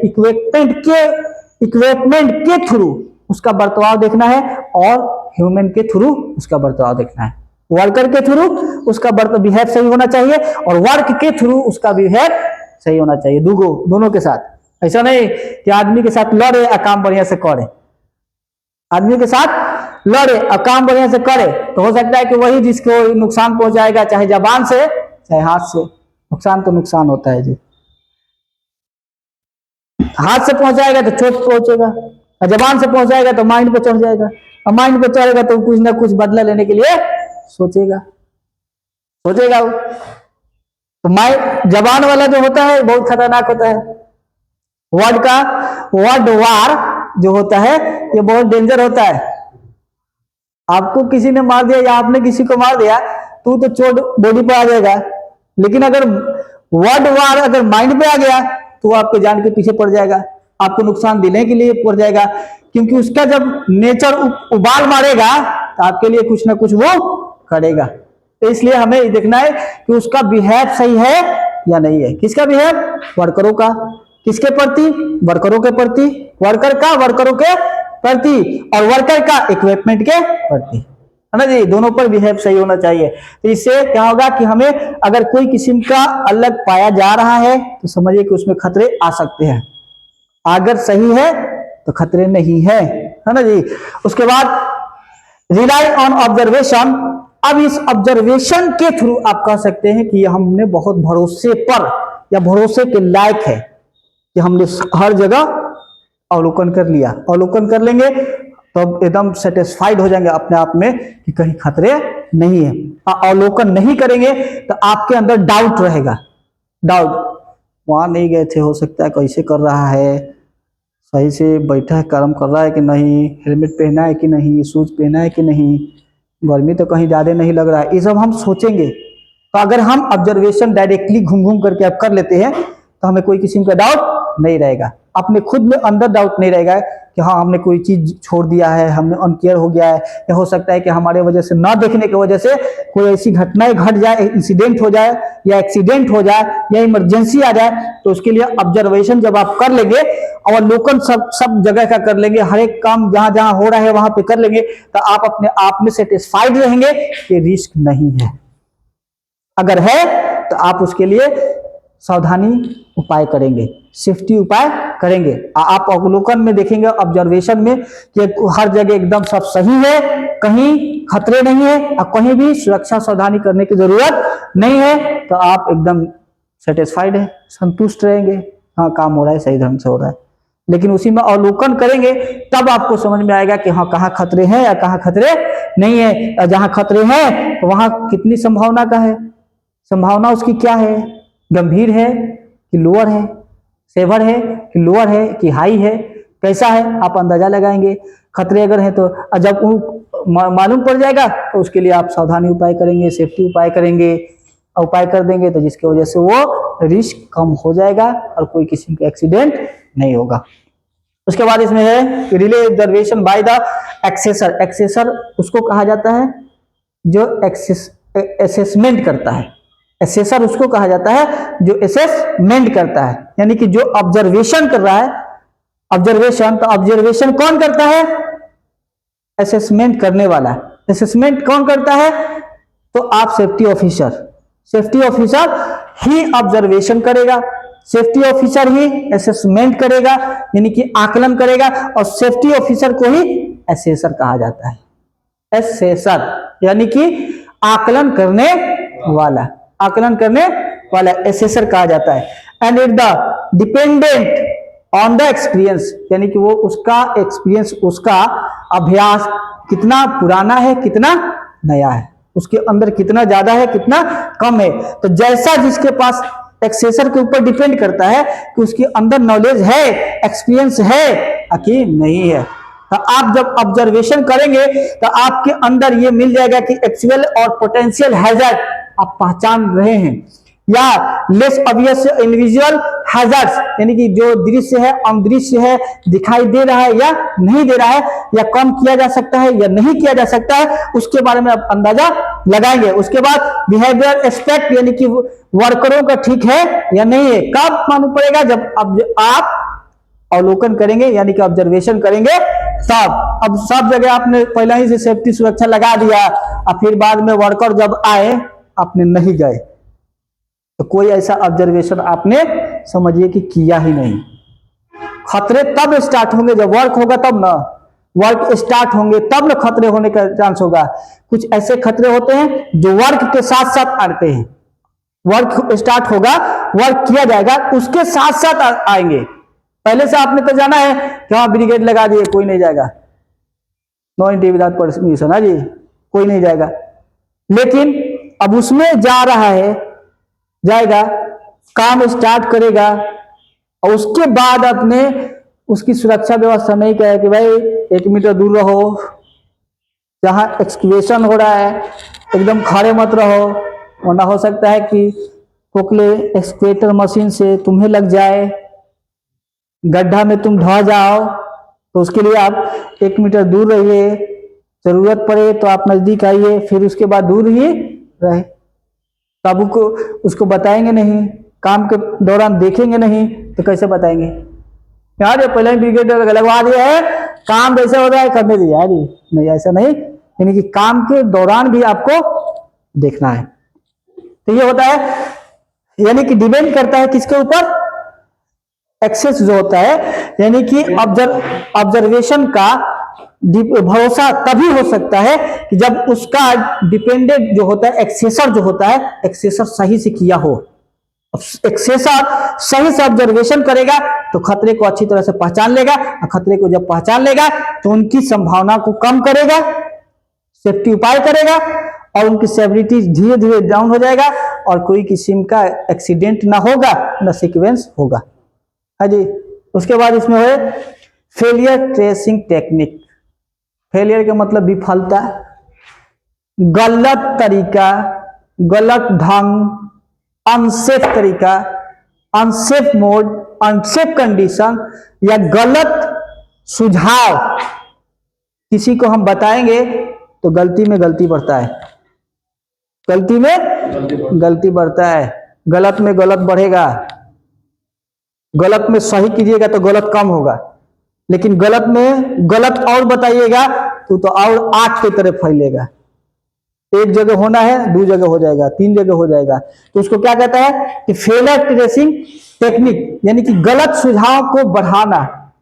इक्विपमेंट के थ्रू उसका बर्ताव देखना है और ह्यूमन के थ्रू उसका बर्ताव देखना है। वर्कर के थ्रू उसका बिहेव सही होना चाहिए और वर्क के थ्रू उसका बिहेव सही होना चाहिए, दोनों के साथ। ऐसा नहीं कि आदमी के साथ लड़े और काम बढ़िया से करे, आदमी के साथ लड़े और काम बढ़िया से करे तो हो सकता है कि वही जिसको नुकसान पहुंचाएगा, चाहे जबान से चाहे हाथ से। नुकसान तो नुकसान होता है जी, हाथ से पहुंचाएगा तो चोट पहुंचेगा, और जबान से पहुंचाएगा तो माइंड पे चढ़ जाएगा, और माइंड पे चढ़ेगा तो कुछ ना कुछ बदला लेने के लिए सोचेगा वो। तो जबान वाला जो होता है बहुत खतरनाक होता है। वर्ड वार जो होता है ये बहुत डेंजर होता है। आपको किसी ने मार दिया या आपने किसी को मार दिया तो चोट बॉडी पे आ जाएगा, लेकिन अगर वर्ड वार अगर माइंड पे आ गया तो आपके जान के पीछे पड़ जाएगा, आपको नुकसान देने के लिए पड़ जाएगा, क्योंकि उसका जब नेचर उबाल मारेगा तो आपके लिए कुछ ना कुछ वो करेगा। तो इसलिए हमें देखना है कि उसका बिहेव सही है या नहीं है। किसका बिहेव? वर्करों का। किसके प्रति? वर्करों के प्रति। वर्कर का वर्करों के प्रति, और वर्कर का इक्विपमेंट के प्रति, है ना जी, दोनों पर बिहेव सही होना चाहिए। तो इससे क्या होगा कि हमें अगर कोई किस्म का अलग पाया जा रहा है तो समझिए कि उसमें खतरे आ सकते हैं, अगर सही है तो खतरे नहीं है ना जी। उसके बाद रिलाई ऑन ऑब्जर्वेशन। अब इस ऑब्जर्वेशन के थ्रू आप कह सकते हैं कि हमने बहुत भरोसे पर या भरोसे के लायक है कि हमने हर जगह अवलोकन कर लिया। अवलोकन कर लेंगे तो एकदम सेटिस्फाइड हो जाएंगे अपने आप में कि कहीं खतरे नहीं है। अवलोकन नहीं करेंगे तो आपके अंदर डाउट रहेगा, डाउट, वहां नहीं गए थे, हो सकता है कैसे कर रहा है, सही से बैठा है, कर्म कर रहा है कि नहीं, हेलमेट पहना है कि नहीं, शूज पहना है कि नहीं, गर्मी तो कहीं ज्यादा नहीं लग रहा है, ये सब हम सोचेंगे। तो अगर हम ऑब्जर्वेशन डायरेक्टली घूम घूम करके आप कर लेते हैं तो हमें कोई किस्म का डाउट नहीं रहेगा, अपने खुद में अंदर डाउट नहीं रहेगा कि हाँ हमने कोई चीज छोड़ दिया है, हमने अनकेयर हो गया है, या हो सकता है कि हमारे वजह से ना देखने की वजह से कोई ऐसी घटनाएं घट जाए, इंसिडेंट हो जाए या एक्सीडेंट हो जाए या इमरजेंसी आ जाए। तो उसके लिए ऑब्जर्वेशन जब आप कर लेंगे और अवलोकन सब जगह का कर लेंगे, हर एक काम जहां जहां हो रहा है वहां पे कर लेंगे, तो आप अपने आप में सेटिस्फाइड रहेंगे कि रिस्क नहीं है। अगर है तो आप उसके लिए सावधानी उपाय करेंगे, सेफ्टी उपाय करेंगे। आप अवलोकन में देखेंगे, ऑब्जर्वेशन में, कि हर जगह एकदम सब सही है, कहीं खतरे नहीं है और कहीं भी सुरक्षा सावधानी करने की जरूरत नहीं है, तो आप एकदम सेटिस्फाइड है, संतुष्ट रहेंगे। हाँ काम हो रहा है, सही ढंग से हो रहा है। लेकिन उसी में अवलोकन करेंगे तब आपको समझ में आएगा कि हाँ कहाँ खतरे हैं या कहाँ खतरे नहीं है। और जहाँ खतरे हैं तो वहां कितनी संभावना का है, संभावना उसकी क्या है, गंभीर है कि लोअर है, सेवर है कि लोअर है कि हाई है, कैसा है आप अंदाजा लगाएंगे। खतरे अगर है तो जब मालूम पड़ जाएगा तो उसके लिए आप सावधानी उपाय करेंगे, सेफ्टी उपाय करेंगे, उपाय कर देंगे तो जिसकी वजह से वो रिस्क कम हो जाएगा और कोई किसी का एक्सीडेंट नहीं होगा। उसके बाद इसमें है रिले ऑब्जर्वेशन बाय द एक्सेसर। एक्सेसर उसको कहा जाता है जो असेसमेंट करता है, असेसर उसको कहा जाता है जो असेसमेंट करता है, यानी कि जो ऑब्जर्वेशन कर रहा है। ऑब्जर्वेशन, तो ऑब्जर्वेशन कौन करता है, असेसमेंट करने वाला। असेसमेंट कौन करता है, तो आप सेफ्टी ऑफिसर, सेफ्टी ऑफिसर ही ऑब्जर्वेशन करेगा, सेफ्टी ऑफिसर ही असेसमेंट करेगा यानी कि आकलन करेगा, और सेफ्टी ऑफिसर को ही असेसर कहा जाता है। असेसर यानी कि आकलन करने वाला, आकलन करने वाला असेसर कहा जाता है। And it the dependent on the experience, यानी कि वो उसका एक्सपीरियंस, उसका अभ्यास कितना पुराना है कितना नया है, उसके अंदर कितना ज्यादा है कितना कम है। तो जैसा जिसके पास एक्सेसर के ऊपर डिपेंड करता है कि उसके अंदर नॉलेज है, एक्सपीरियंस है कि नहीं है। तो आप जब ऑब्जर्वेशन करेंगे तो आपके अंदर ये मिल जाएगा कि एक्चुअल और पोटेंशियल हैजर्ड आप पहचान रहे हैं, या लेस ऑब्वियस इंडिविजुअल हैजर्ड्स, यानी कि जो दृश्य है अदृश्य है, दिखाई दे रहा है या नहीं दे रहा है, या कम किया जा सकता है या नहीं किया जा सकता है, उसके बारे में आप अंदाजा लगाएंगे। उसके बाद बिहेवियर एस्पेक्ट, यानी कि वर्करों का ठीक है या नहीं है, कब मालूम पड़ेगा, जब आप अवलोकन करेंगे यानी कि ऑब्जर्वेशन करेंगे तब। अब सब जगह आपने पहले ही से सेफ्टी सुरक्षा लगा दिया और फिर बाद में वर्कर जब आए आपने नहीं गए, तो कोई ऐसा ऑब्जर्वेशन आपने समझिए कि किया ही नहीं। खतरे तब स्टार्ट होंगे जब वर्क होगा, तब ना वर्क स्टार्ट होंगे तब ना खतरे होने का चांस होगा। कुछ ऐसे खतरे होते हैं जो वर्क के साथ साथ आते हैं, वर्क स्टार्ट होगा, वर्क किया जाएगा, उसके साथ साथ आएंगे। पहले से आपने तो जाना है कि हाँ ब्रिगेड लगा दिए, कोई नहीं जाएगा, नो एंट्री विदाउट परमिशन, हाँ जी कोई नहीं जाएगा। लेकिन अब उसमें जा रहा है, जाएगा, काम स्टार्ट करेगा, और उसके बाद अपने उसकी सुरक्षा व्यवस्था नहीं कहे कि भाई 1 मीटर दूर रहो, जहां एक्सक्वेशन हो रहा है एकदम खड़े मत रहो, वरना हो सकता है कि पोकले एक्सक्वेटर मशीन से तुम्हें लग जाए, गड्ढा में तुम ढह जाओ, तो उसके लिए आप 1 मीटर दूर रहिए, जरूरत पड़े तो आप नजदीक आइए, फिर उसके बाद दूर ही रहे। काबू को उसको बताएंगे नहीं, काम के दौरान देखेंगे नहीं तो कैसे बताएंगे, यार ये पहले ब्रिगेड लगवा दिया है, काम कैसे हो रहा है करने दिया है, नहीं ऐसा नहीं, यानी कि काम के दौरान भी आपको देखना है। तो ये होता है, यानी कि डिपेंड करता है किसके ऊपर, एक्सेस जो होता है, यानी कि ऑब्जर्वेशन का भरोसा तभी हो सकता है कि जब उसका डिपेंडेंट जो होता है, एक्सेसर जो होता है, एक्सेसर सही से किया हो। एक्सेसर सही से ऑब्जर्वेशन करेगा तो खतरे को अच्छी तरह से पहचान लेगा, और खतरे को जब पहचान लेगा तो उनकी संभावना को कम करेगा, सेफ्टी उपाय करेगा, और उनकी सेवरिटी धीरे धीरे डाउन हो जाएगा, और कोई किस्म का एक्सीडेंट ना होगा ना सीक्वेंस होगा। हाँ जी। उसके बाद इसमें है फेलियर ट्रेसिंग टेक्निक। फेलियर का मतलब विफलता, गलत तरीका, गलत ढंग, अनसेफ तरीका, अनसेफ मोड, अनसेफ कंडीशन, या गलत सुझाव किसी को हम बताएंगे तो गलती में गलती बढ़ता है, गलती में गलती बढ़ता है, गलत में गलत बढ़ेगा। गलत में सही कीजिएगा तो गलत कम होगा, लेकिन गलत में गलत और बताइएगा तो और आग की तरह फैलेगा। एक जगह होना है 2 जगह हो जाएगा, 3 जगह हो जाएगा। तो उसको क्या कहता है कि फेलियर ट्रेसिंग टेक्निक, यानी कि गलत सुझाव को बढ़ाना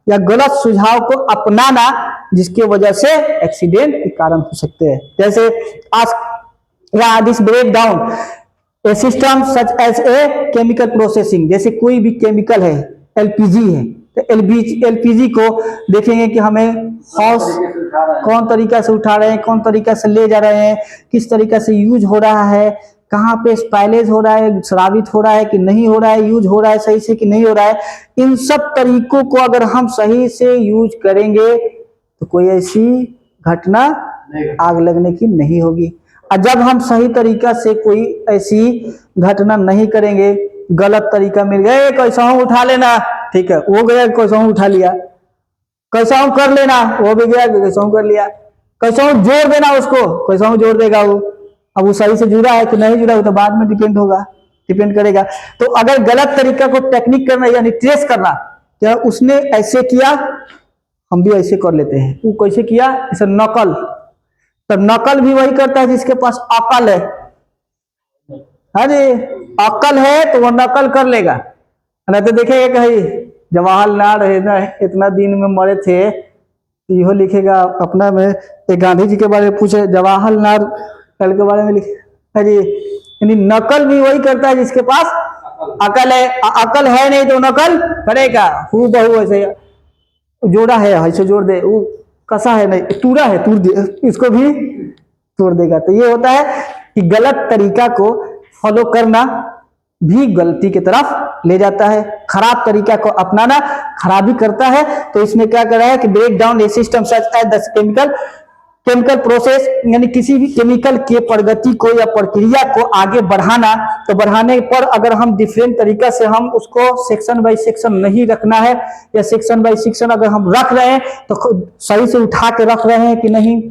या गलत सुझाव को अपनाना, जिसकी वजह से एक्सीडेंट के कारण हो सकते हैं। जैसे आज this break down a system such as a chemical processing, जैसे कोई भी केमिकल है, एलपीजी है। तो एलपीजी को देखेंगे कि हमें हाउस कौन तरीका से उठा रहे हैं, कौन तरीका से ले जा रहे हैं, किस तरीका से यूज हो रहा है, कहाँ पे स्पाइलेज हो रहा है, स्रावित हो रहा है कि नहीं हो रहा है, यूज हो रहा है सही से कि नहीं हो रहा है। इन सब तरीकों को अगर हम सही से यूज करेंगे तो कोई ऐसी घटना आग लगने की नहीं होगी। और जब हम सही तरीका से कोई ऐसी घटना नहीं करेंगे, गलत तरीका मिल गया, कैसा हूं उठा लेना, ठीक है, वो गया कैसा हूं उठा लिया, कैसा हूं कर लेना, वो भी गया कैसा हूं कर लिया, कैसा हूं जोड़ देना उसको, कैसा हूं जोड़ देगा वो। अब वो सही से जुड़ा है कि नहीं जुड़ा, वो तो बाद में डिपेंड करेगा। तो अगर गलत तरीका को टेक्निक करना यानी ट्रेस करना, क्या उसने ऐसे किया हम भी ऐसे कर लेते हैं, वो कैसे किया, जैसे नकल, तो नकल भी वही करता है जिसके पास अकल है। हाँ जी, अकल है तो वो नकल कर लेगा। नहीं तो देखेगा कहीं जवाहरलाल इतना दिन में मरे थे, तो यहो लिखेगा अपना में, एक गांधी जी के बारे में पूछे जवाहरलाल के बारे में लिखे। हाँ जी, यानी नकल भी वही करता है जिसके पास अकल है। अकल है नहीं तो नकल करेगा, हूँ बहू ऐसे जोड़ा है ऐसे जोड़ दे, वो कसा है नहीं टूरा है तोड़ दे, इसको भी तोड़ देगा। तो ये होता है कि गलत तरीका को फॉलो करना भी गलती की तरफ ले जाता है, खराब तरीका को अपनाना खराबी करता है। तो इसमें क्या कर रहा है कि break down a system such as the chemical process, यानी किसी भी केमिकल के प्रगति को या प्रक्रिया को आगे बढ़ाना। तो बढ़ाने पर अगर हम डिफरेंट तरीका से हम उसको सेक्शन बाय सेक्शन नहीं रखना है, या सेक्शन बाय सेक्शन अगर हम रख रहे हैं तो सही से उठा के रख रहे हैं कि नहीं,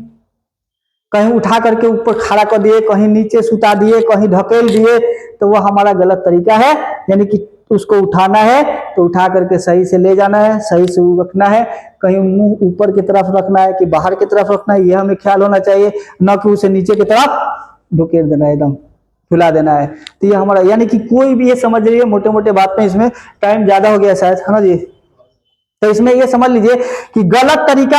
कहीं उठा करके ऊपर खड़ा कर दिए, कहीं नीचे सुता दिए, कहीं ढकेल दिए, तो वो हमारा गलत तरीका है। यानी कि उसको उठाना है तो उठा करके सही से ले जाना है, सही से रखना है, कहीं मुंह ऊपर की तरफ रखना है कि बाहर की तरफ रखना है, यह हमें ख्याल होना चाहिए, न कि उसे नीचे की तरफ ढुकेल देना है, एकदम फुला देना है। तो ये हमारा, यानी कि कोई भी ये समझ लीजिए मोटे मोटे बात में, इसमें टाइम ज्यादा हो गया शायद, है ना जी। तो इसमें ये समझ लीजिए कि गलत तरीका